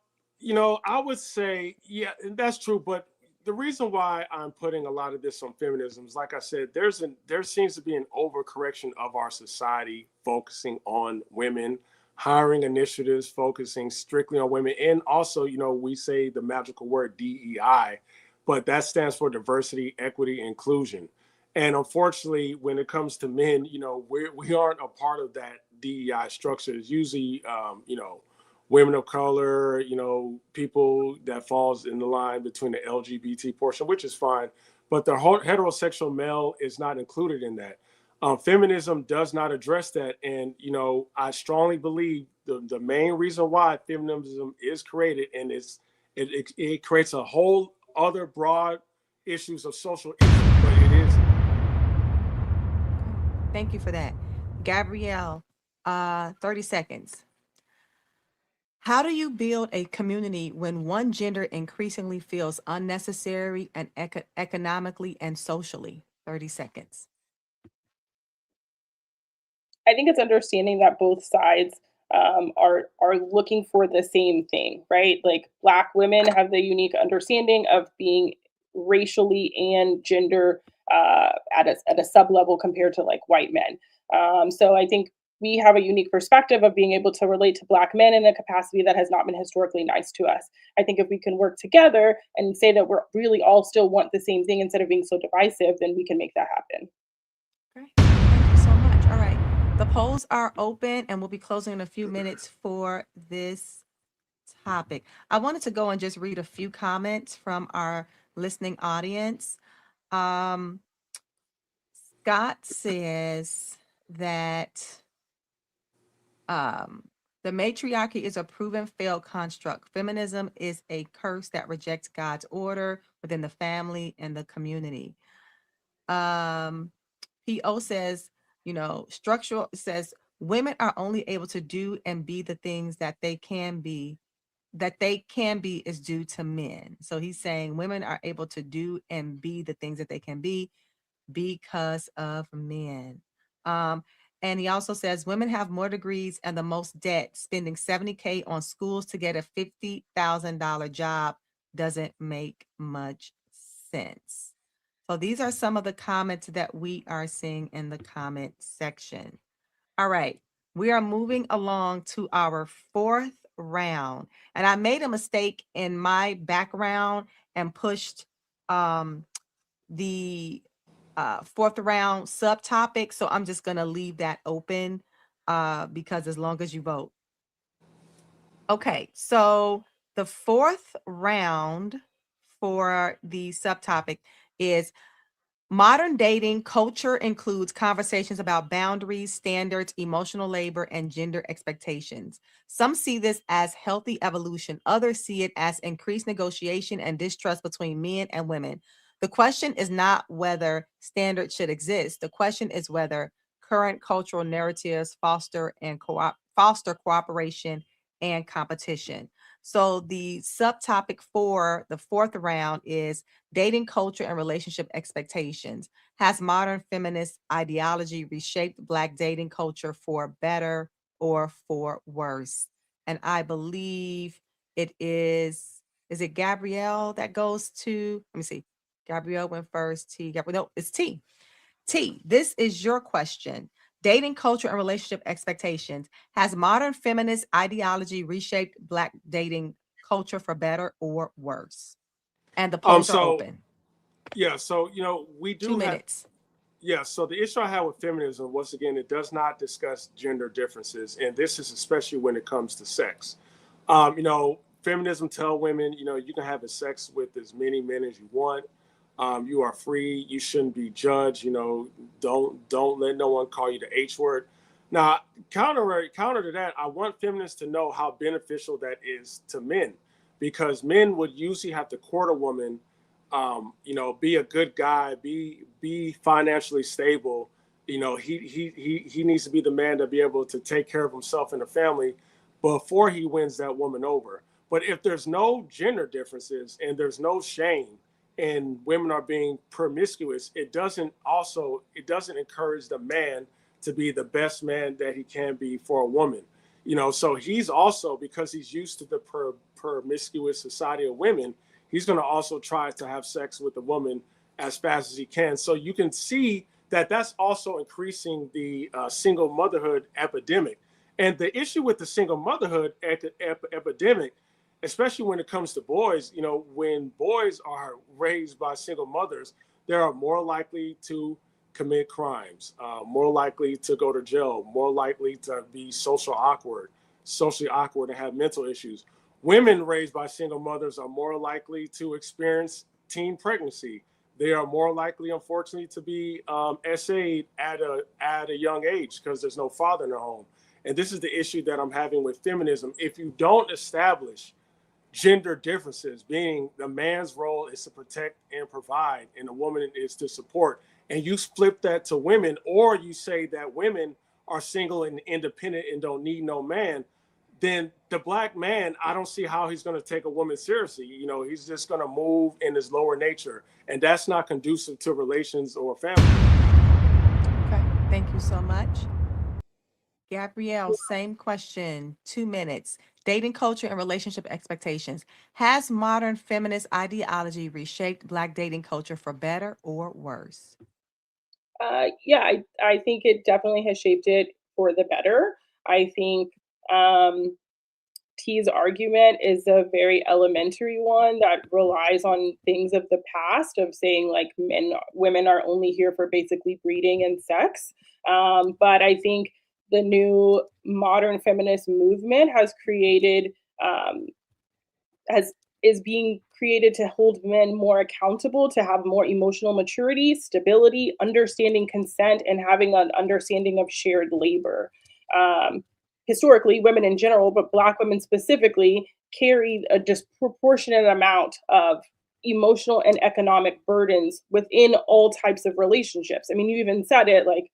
I would say, yeah, that's true. But the reason why I'm putting a lot of this on feminism is, like I said, there seems to be an overcorrection of our society focusing on women, hiring initiatives focusing strictly on women, and also, we say the magical word DEI, but that stands for diversity, equity, inclusion. And unfortunately, when it comes to men, we aren't a part of that DEI structure. It's usually, women of color, people that falls in the line between the LGBT portion, which is fine, but the whole heterosexual male is not included in that. Feminism does not address that, and I strongly believe the main reason why feminism is created, and it creates a whole other broad issues of social issues, but it is. Thank you for that. Gabrielle, 30 seconds. How do you build a community when one gender increasingly feels unnecessary and economically and socially? 30 seconds. I think it's understanding that both sides are looking for the same thing, right? Like Black women have the unique understanding of being racially and gender at a sub level compared to like white men. So I think we have a unique perspective of being able to relate to Black men in a capacity that has not been historically nice to us. I think if we can work together and say that we're really all still want the same thing instead of being so divisive, then we can make that happen. Okay. Thank you so much. All right. The polls are open and we'll be closing in a few minutes for this topic. I wanted to go and just read a few comments from our listening audience. Um, Scott says that um, the matriarchy is a proven failed construct. Feminism is a curse that rejects God's order within the family and the community. Um, PO says, structural says women are only able to do and be the things that they can be is due to men. So he's saying women are able to do and be the things that they can be because of men. Um, and he also says women have more degrees and the most debt. Spending 70K on schools to get a $50,000 job doesn't make much sense. So these are some of the comments that we are seeing in the comment section. All right, we are moving along to our fourth round. And I made a mistake in my background and pushed the fourth round subtopic. So I'm just going to leave that open because as long as you vote. Okay, so the fourth round for the subtopic is modern dating culture includes conversations about boundaries, standards, emotional labor, and gender expectations. Some see this as healthy evolution. Others see it as increased negotiation and distrust between men and women. The question is not whether standards should exist. The question is whether current cultural narratives foster cooperation and competition. So the subtopic for the fourth round is dating culture and relationship expectations. Has modern feminist ideology reshaped Black dating culture for better or for worse? And I believe is it Gabrielle that goes to, let me see. Gabrielle went first. Gabrielle, no, it's T. T, this is your question. Dating culture and relationship expectations. Has modern feminist ideology reshaped Black dating culture for better or worse? And the polls are So open. yeah, so we Two do have. minutes. Yeah, so the issue I have with feminism, once again, it does not discuss gender differences, and this is especially when it comes to sex. Feminism tell women, you can have sex with as many men as you want. You are free. You shouldn't be judged. Don't let no one call you the H word. Now, counter to that, I want feminists to know how beneficial that is to men, because men would usually have to court a woman, be a good guy, be financially stable. He needs to be the man to be able to take care of himself and the family before he wins that woman over. But if there's no gender differences and there's no shame and women are being promiscuous, it doesn't encourage the man to be the best man that he can be for a woman. So he's also, because he's used to the promiscuous society of women, he's going to also try to have sex with a woman as fast as he can. So you can see that that's also increasing the single motherhood epidemic. And the issue with the single motherhood epidemic, especially when it comes to boys, when boys are raised by single mothers, they are more likely to commit crimes, more likely to go to jail, more likely to be socially awkward and have mental issues. Women raised by single mothers are more likely to experience teen pregnancy. They are more likely, unfortunately, to be SA'd at a young age because there's no father in the home. And this is the issue that I'm having with feminism. If you don't establish gender differences, being the man's role is to protect and provide, and the woman is to support, and you flip that to women, or you say that women are single and independent and don't need no man, then the Black man, I don't see how he's going to take a woman seriously. He's just going to move in his lower nature, and that's not conducive to relations or family. Okay. Thank you so much. Gabrielle, same question, 2 minutes. Dating culture and relationship expectations. Has modern feminist ideology reshaped Black dating culture for better or worse? Yeah, I think it definitely has shaped it for the better. I think um, T's argument is a very elementary one that relies on things of the past of saying like women are only here for basically breeding and sex. But I think the new modern feminist movement has created um, has is being created to hold men more accountable, to have more emotional maturity, stability, understanding consent, and having an understanding of shared labor. Um, Historically, women in general, but Black women specifically, carry a disproportionate amount of emotional and economic burdens within all types of relationships. I mean, you even said it, like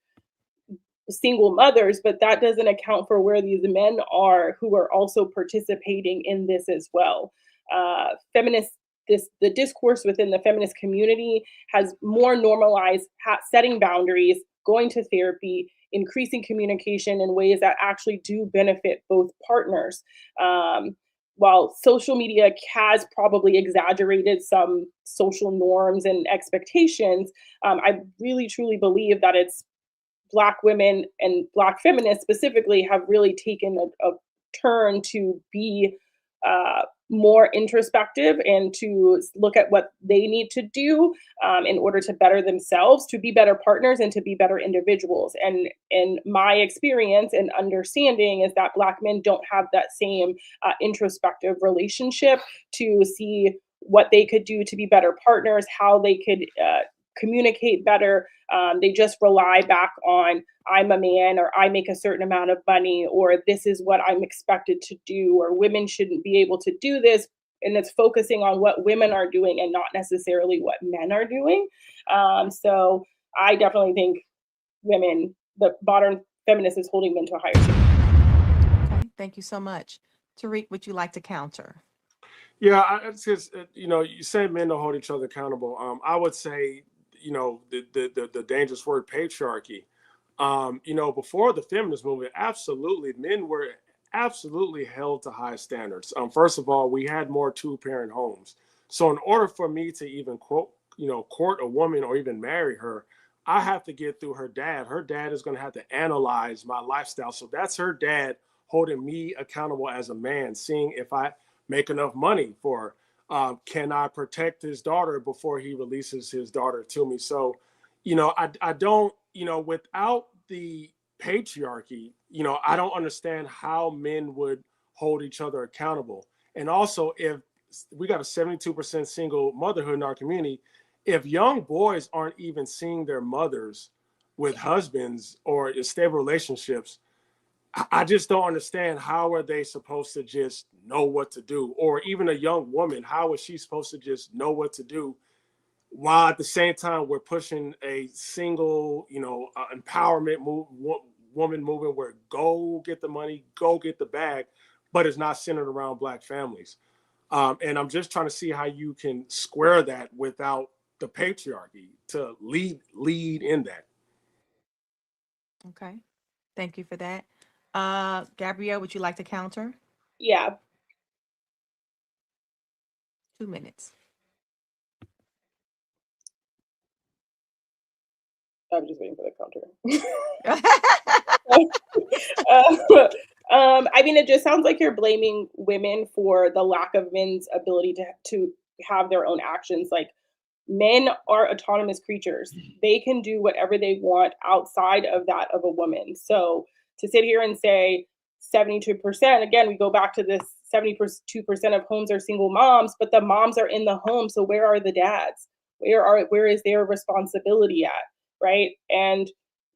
single mothers, but that doesn't account for where these men are who are also participating in this as well. Feminist the discourse within the feminist community has more normalized setting boundaries, going to therapy, increasing communication in ways that actually do benefit both partners. While social media has probably exaggerated some social norms and expectations, I really truly believe that it's Black women and Black feminists specifically have really taken a turn to be more introspective and to look at what they need to do in order to better themselves, to be better partners, and to be better individuals. And in my experience and understanding is that Black men don't have that same introspective relationship to see what they could do to be better partners, how they could communicate better. They just rely back on I'm a man, or I make a certain amount of money, or this is what I'm expected to do, or women shouldn't be able to do this. And it's focusing on what women are doing and not necessarily what men are doing. So I definitely think the modern feminist is holding men to a higher standard. Okay, thank you so much. Tariq, would you like to counter? Yeah, it's just, you say men don't hold each other accountable. I would say, the dangerous word patriarchy. Before the feminist movement, absolutely, men were absolutely held to high standards. First of all, we had more two-parent homes. So in order for me to even court a woman or even marry her, I have to get through her dad. Her dad is going to have to analyze my lifestyle. So that's her dad holding me accountable as a man, seeing if I make enough money for, can I protect his daughter before he releases his daughter to me? So, I don't, without the patriarchy, I don't understand how men would hold each other accountable. And also, if we got a 72% single motherhood in our community, if young boys aren't even seeing their mothers with husbands or stable relationships, I just don't understand how are they supposed to just know what to do? Or even a young woman, how is she supposed to just know what to do while at the same time we're pushing a single, empowerment woman movement where go get the money, go get the bag, but it's not centered around Black families. And I'm just trying to see how you can square that without the patriarchy to lead in that. Okay. Thank you for that. Gabrielle, would you like to counter? Yeah. 2 minutes. I'm just waiting for the counter. I mean, it just sounds like you're blaming women for the lack of men's ability to have their own actions. Like, men are autonomous creatures. They can do whatever they want outside of that of a woman. So to sit here and say 72%, again, we go back to this 72% of homes are single moms, but the moms are in the home. So where are the dads? Where is their responsibility at? Right. And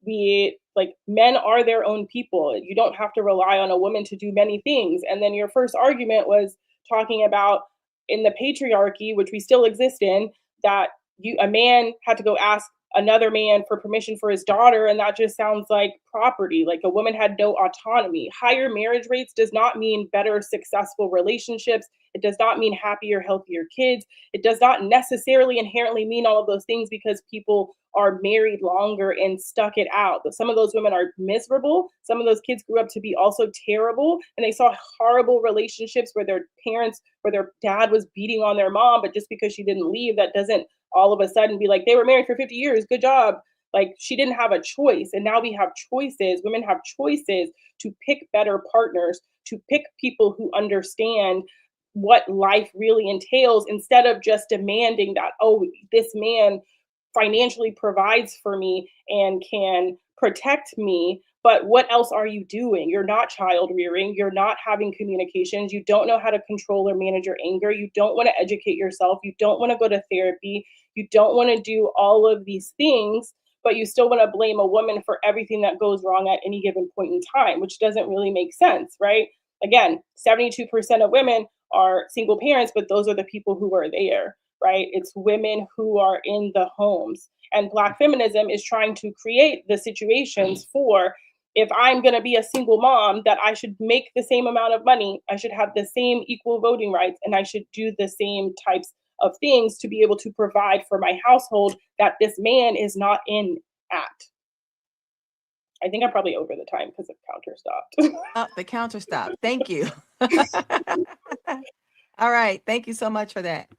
we, like, men are their own people. You don't have to rely on a woman to do many things. And then your first argument was talking about in the patriarchy, which we still exist in, that a man had to go ask another man for permission for his daughter, and that just sounds like property. Like, a woman had no autonomy. Higher marriage rates does not mean better successful relationships. It does not mean happier, healthier kids. It does not necessarily inherently mean all of those things because people are married longer and stuck it out. But some of those women are miserable. Some of those kids grew up to be also terrible, and they saw horrible relationships where their dad was beating on their mom, but just because she didn't leave, that doesn't all of a sudden be like, they were married for 50 years, good job. Like, she didn't have a choice. And now we have choices. Women have choices to pick better partners, to pick people who understand what life really entails, instead of just demanding that, oh, this man financially provides for me and can protect me, but what else are you doing? You're not child rearing. You're not having communications. You don't know how to control or manage your anger. You don't want to educate yourself. You don't want to go to therapy. You don't want to do all of these things, but you still want to blame a woman for everything that goes wrong at any given point in time, which doesn't really make sense, right? Again, 72% of women are single parents, but those are the people who are there, right? It's women who are in the homes. And Black feminism is trying to create the situations for, if I'm going to be a single mom, that I should make the same amount of money, I should have the same equal voting rights, and I should do the same types of things to be able to provide for my household that this man is not in at. I think I'm probably over the time because the counter stopped. Oh, the counter stop. Thank you. All right. Thank you so much for that.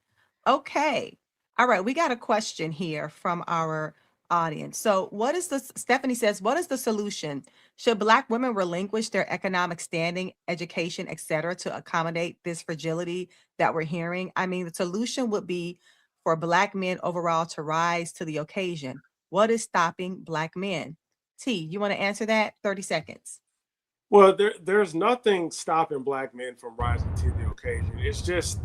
Okay. All right. We got a question here from our audience. So, what is this? Stephanie says, what is the solution? Should Black women relinquish their economic standing, education, etc., to accommodate this fragility that we're hearing? I mean, the solution would be for Black men overall to rise to the occasion. What is stopping Black men? T, you want to answer that? 30 seconds. Well, there's nothing stopping Black men from rising to the occasion. It's just,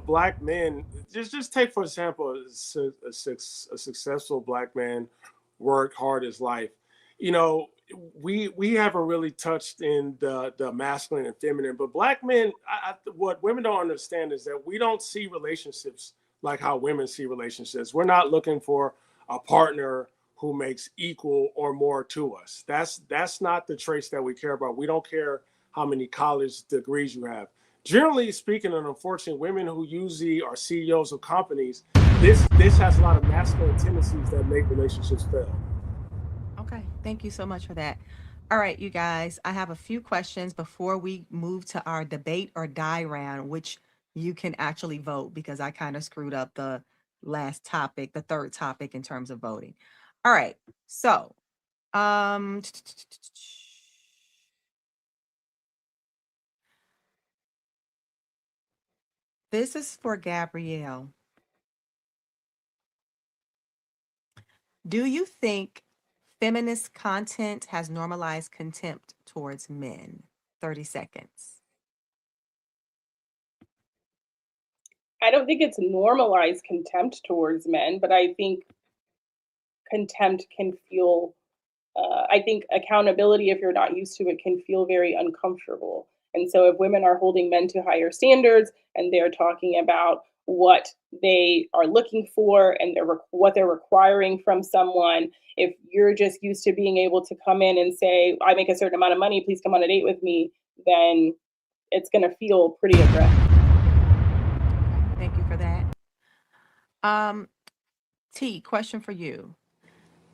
Black men, just take, for example, a successful Black man work hard his life. You know, we haven't really touched in the masculine and feminine, but Black men, what women don't understand is that we don't see relationships like how women see relationships. We're not looking for a partner who makes equal or more to us. That's not the traits that we care about. We don't care how many college degrees you have. Generally speaking, and unfortunately, women who usually are CEOs of companies, this has a lot of masculine tendencies that make relationships fail. Okay, thank you so much for that. All right, you guys, I have a few questions before we move to our debate or die round, which you can actually vote because I kind of screwed up the last topic, the third topic in terms of voting. All right. So, um, this is for Gabrielle. Do you think feminist content has normalized contempt towards men? 30 seconds. I don't think it's normalized contempt towards men, but I think contempt can feel, I think accountability, if you're not used to it, can feel very uncomfortable. And so if women are holding men to higher standards and they're talking about what they are looking for and what they're requiring from someone, if you're just used to being able to come in and say, I make a certain amount of money, please come on a date with me, then it's going to feel pretty aggressive. Thank you for that. T, question for you.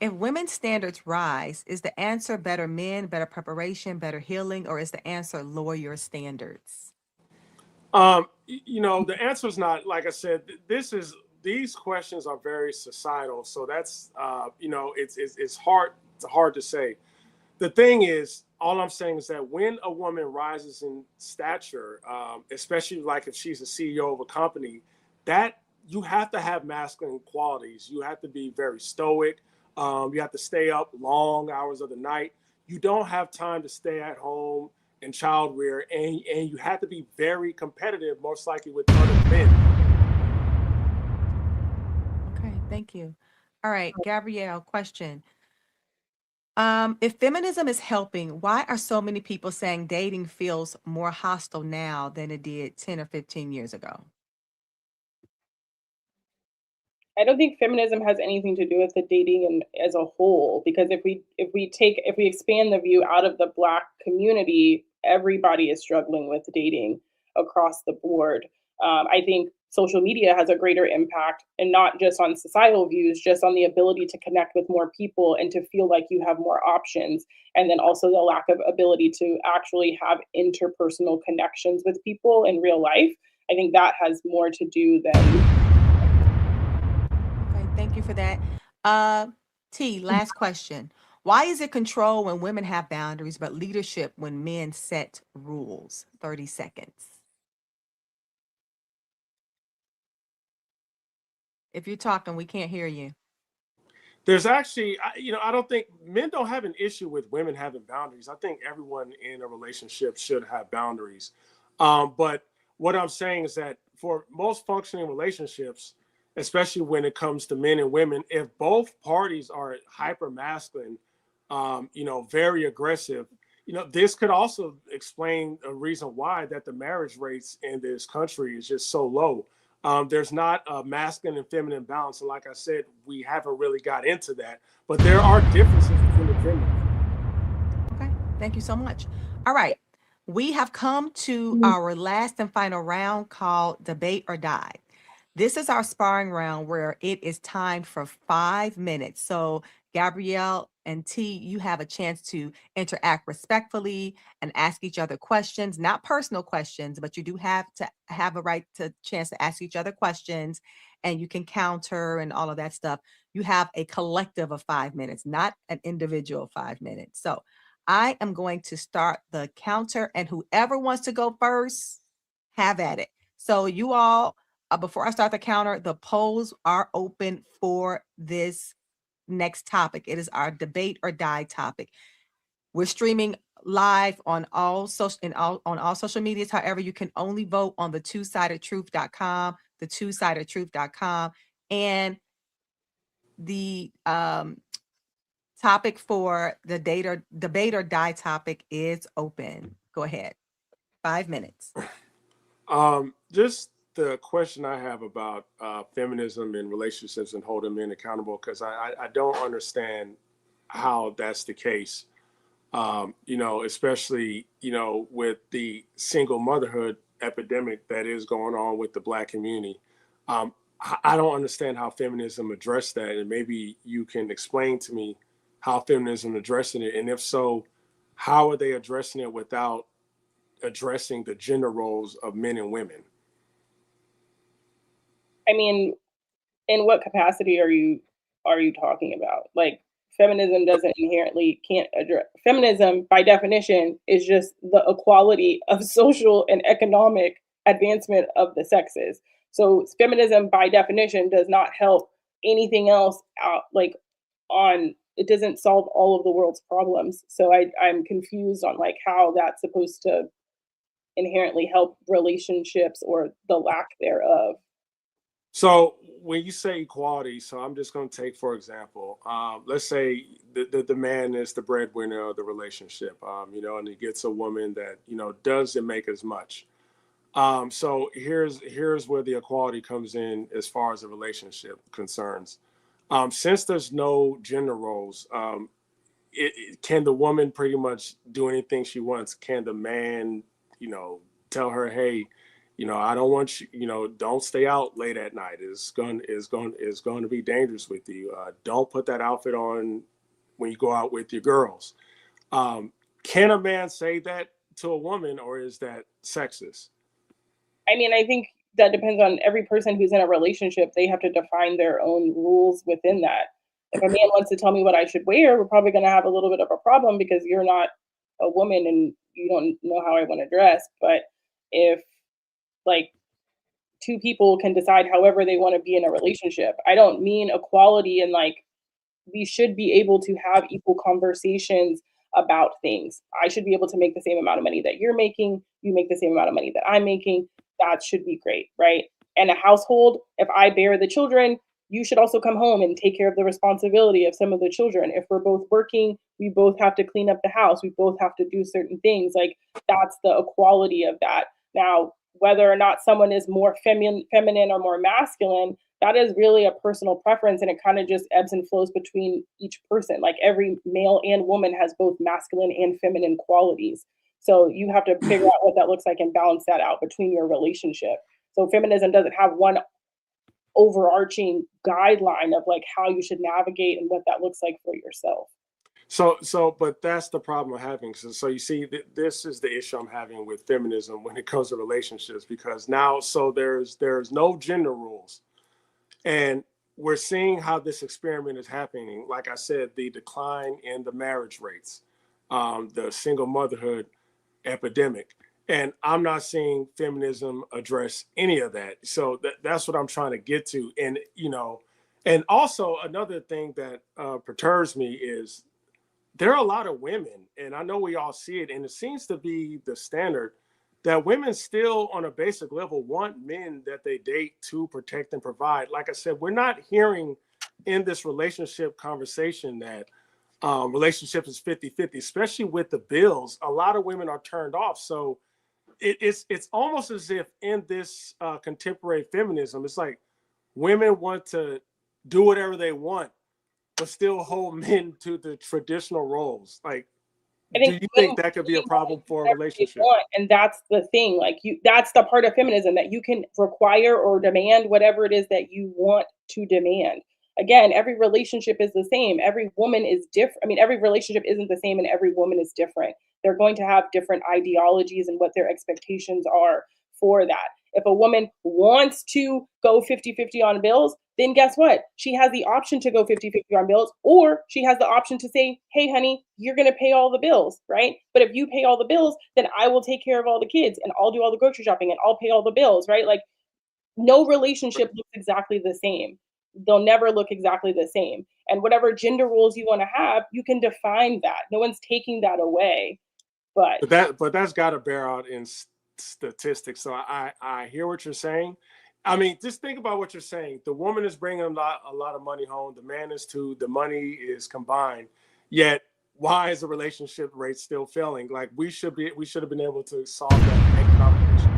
If women's standards rise, is the answer better men, better preparation, better healing, or is the answer lower your standards? The answer is not, like I said, these questions are very societal. So that's, it's hard to say. The thing is, all I'm saying is that when a woman rises in stature, especially like if she's a CEO of a company, that you have to have masculine qualities. You have to be very stoic. You have to stay up long hours of the night. You don't have time to stay at home and child rear, and you have to be very competitive, most likely with other men. Okay, thank you. All right, Gabrielle, question. If feminism is helping, why are so many people saying dating feels more hostile now than it did 10 or 15 years ago? I don't think feminism has anything to do with the dating and as a whole, because if we expand the view out of the Black community, everybody is struggling with dating across the board. I think social media has a greater impact, and not just on societal views, just on the ability to connect with more people and to feel like you have more options, and then also the lack of ability to actually have interpersonal connections with people in real life. I think that has more to do than. Okay, thank you for that. T, last question. Why is it control when women have boundaries, but leadership when men set rules? 30 seconds. If you're talking, we can't hear you. There's actually, I don't think men don't have an issue with women having boundaries. I think everyone in a relationship should have boundaries. But what I'm saying is that for most functioning relationships, especially when it comes to men and women, if both parties are hyper masculine, very aggressive, this could also explain a reason why that the marriage rates in this country is just so low. There's not a masculine and feminine balance. And like I said, we haven't really got into that, but there are differences between the genders. Okay, thank you so much. All right, we have come to our last and final round called Debate or Die. This is our sparring round where it is timed for 5 minutes. So, Gabrielle and T, you have a chance to interact respectfully and ask each other questions, not personal questions, but you do have to have a right to chance to ask each other questions, and you can counter and all of that stuff. You have a collective of 5 minutes, not an individual 5 minutes. So, I am going to start the counter, and whoever wants to go first, have at it. So, you all, before I start the counter, the polls are open for this next topic. It is our debate or die topic. We're streaming live on all social medias. However, you can only vote on the two-sidedtruth.com, the two-sidedtruth.com, and the topic for the debate or die topic is open. Go ahead. 5 minutes. Just the question I have about feminism and relationships and holding men accountable, because I don't understand how that's the case. Especially, with the single motherhood epidemic that is going on with the Black community. I don't understand how feminism addressed that. And maybe you can explain to me how feminism addressing it. And if so, how are they addressing it without addressing the gender roles of men and women? I mean, in what capacity are you are you talking about? Like, feminism doesn't inherently can't address feminism by definition is just the equality of social and economic advancement of the sexes. So feminism by definition does not help anything else out, like, on it doesn't solve all of the world's problems. So I'm confused on like how that's supposed to inherently help relationships or the lack thereof. So when you say equality, so I'm just going to take, for example, let's say the man is the breadwinner of the relationship, and he gets a woman that, doesn't make as much. So here's where the equality comes in as far as the relationship concerns. Since there's no gender roles, can the woman pretty much do anything she wants? Can the man, tell her, hey, I don't want you, don't stay out late at night. It's going to be dangerous with you. Don't put that outfit on when you go out with your girls. Um, can a man say that to a woman, or is that sexist? I mean, I think that depends on every person who's in a relationship. They have to define their own rules within that. If a man wants to tell me what I should wear, we're probably going to have a little bit of a problem because you're not a woman and you don't know how I want to dress. But if like two people can decide however they want to be in a relationship, I don't mean equality and like we should be able to have equal conversations about things. I should be able to make the same amount of money that you're making. You make the same amount of money that I'm making. That should be great, right? And a household, if I bear the children, you should also come home and take care of the responsibility of some of the children. If we're both working, we both have to clean up the house. We both have to do certain things. Like that's the equality of that. Now, whether or not someone is more feminine or more masculine, that is really a personal preference and it kind of just ebbs and flows between each person. Like every male and woman has both masculine and feminine qualities. So you have to figure out what that looks like and balance that out between your relationship. So feminism doesn't have one overarching guideline of like how you should navigate and what that looks like for yourself. But that's the problem I'm having. So you see, this is the issue I'm having with feminism when it comes to relationships, because now, so there's no gender rules. And we're seeing how this experiment is happening. Like I said, the decline in the marriage rates, the single motherhood epidemic. And I'm not seeing feminism address any of that. So that's what I'm trying to get to. And also another thing that perturbs me is there are a lot of women, and I know we all see it, and it seems to be the standard that women still, on a basic level, want men that they date to protect and provide. Like I said, we're not hearing in this relationship conversation that relationship is 50-50, especially with the bills. A lot of women are turned off. So it's almost as if in this contemporary feminism, it's like women want to do whatever they want but still hold men to the traditional roles. Like, I do think you think that could be a problem for a relationship? want, and that's the thing. Like that's the part of feminism that you can require or demand whatever it is that you want to demand. Again, every relationship is the same. Every woman is different. I mean, every relationship isn't the same, and every woman is different. They're going to have different ideologies and what their expectations are for that. If a woman wants to go 50-50 on bills, then guess what? She has the option to go 50-50 on bills, or she has the option to say, hey, honey, you're going to pay all the bills, right? But if you pay all the bills, then I will take care of all the kids and I'll do all the grocery shopping and I'll pay all the bills, right? Like no relationship looks exactly the same. They'll never look exactly the same. And whatever gender roles you want to have, you can define that. No one's taking that away. But But that's got to bear out in statistics. So I hear what you're saying. I mean, just think about what you're saying. The woman is bringing a lot of money home. The man is too. The money is combined. Yet, why is the relationship rate still failing? Like we should have been able to solve that economic issue.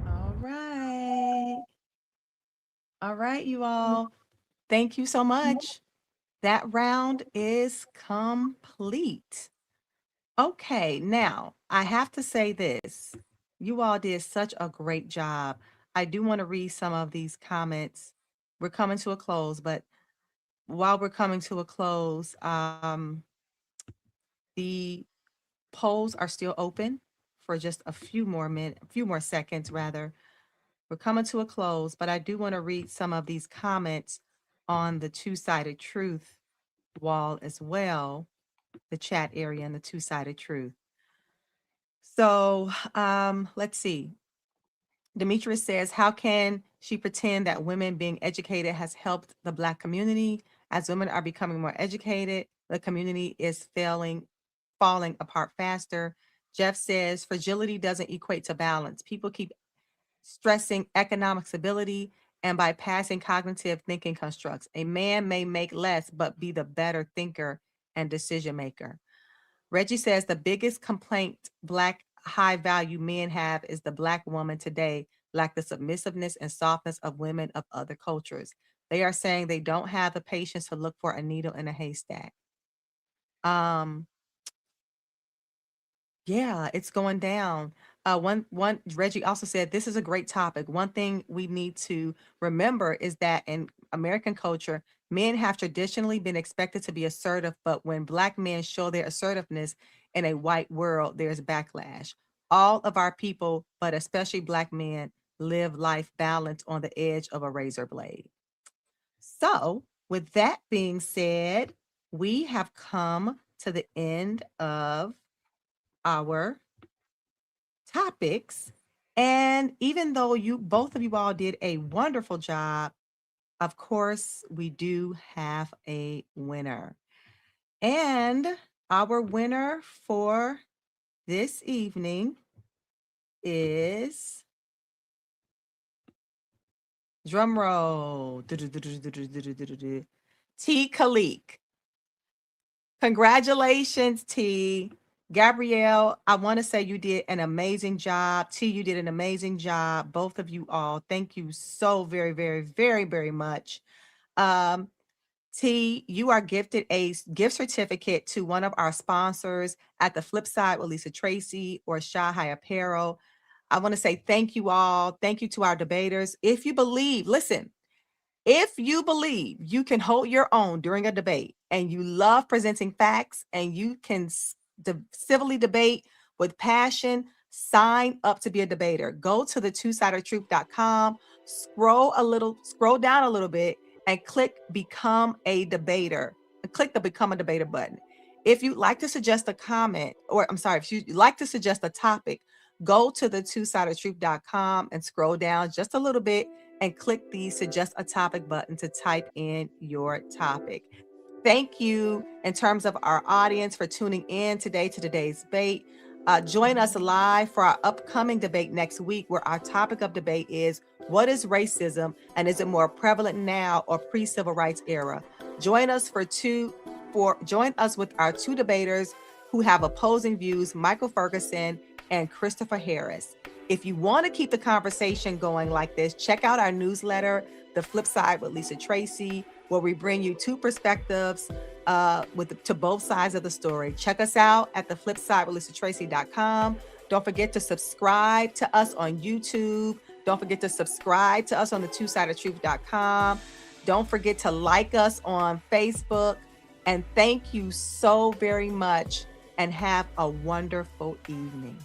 All right. All right, you all. Thank you so much. That round is complete. Okay, now I have to say this. You all did such a great job. I do want to read some of these comments. We're coming to a close, but while we're coming to a close, the polls are still open for just a few more seconds rather. We're coming to a close, but I do want to read some of these comments on the two-sided truth wall as well, the chat area and the two-sided truth. So let's see. Demetrius says, how can she pretend that women being educated has helped the Black community? As women are becoming more educated, the community is falling apart faster. Jeff says, fragility doesn't equate to balance. People keep stressing economic stability and bypassing cognitive thinking constructs. A man may make less, but be the better thinker and decision maker. Reggie says the biggest complaint Black high value men have is the Black woman today lack the submissiveness and softness of women of other cultures. They are saying they don't have the patience to look for a needle in a haystack. Yeah, it's going down. One Reggie also said this is a great topic. One thing we need to remember is that in American culture, men have traditionally been expected to be assertive, but when Black men show their assertiveness in a white world, there's backlash. All of our people, but especially Black men, live life balanced on the edge of a razor blade. So, with that being said, we have come to the end of our topics. And even though both of you all did a wonderful job, of course, we do have a winner. And our winner for this evening is, drum roll, T. Khaaliq. Congratulations, T. Gabrielle, I want to say you did an amazing job. T, you did an amazing job. Both of you all. Thank you so very, very, very, very much. T, you are gifted a gift certificate to one of our sponsors at the Flip Side with Lisa Tracy or Shanghai Apparel. I want to say thank you all. Thank you to our debaters. If you believe, listen, if you believe you can hold your own during a debate and you love presenting facts and you can civilly debate with passion, sign up to be a debater. Go to the twosidedtruth.com, scroll down a little bit and click become a debater. Click the become a debater button. If you'd like to suggest a comment, or I'm sorry, if you'd like to suggest a topic, go to the twosidedtruth.com and scroll down just a little bit and click the suggest a topic button to type in your topic. Thank you in terms of our audience for tuning in today to today's debate. Join us live for our upcoming debate next week, where our topic of debate is, what is racism and is it more prevalent now or pre-civil rights era? Join us join us with our two debaters who have opposing views, Michael Ferguson and Christopher Harris. If you want to keep the conversation going like this, check out our newsletter, The Flip Side with Lisa Tracy, where we bring you two perspectives to both sides of the story. Check us out at theflipsidewithlisatracy.com. Don't forget to subscribe to us on YouTube. Don't forget to subscribe to us on the twosidedtruth.com. Don't forget to like us on Facebook. And thank you so very much and have a wonderful evening.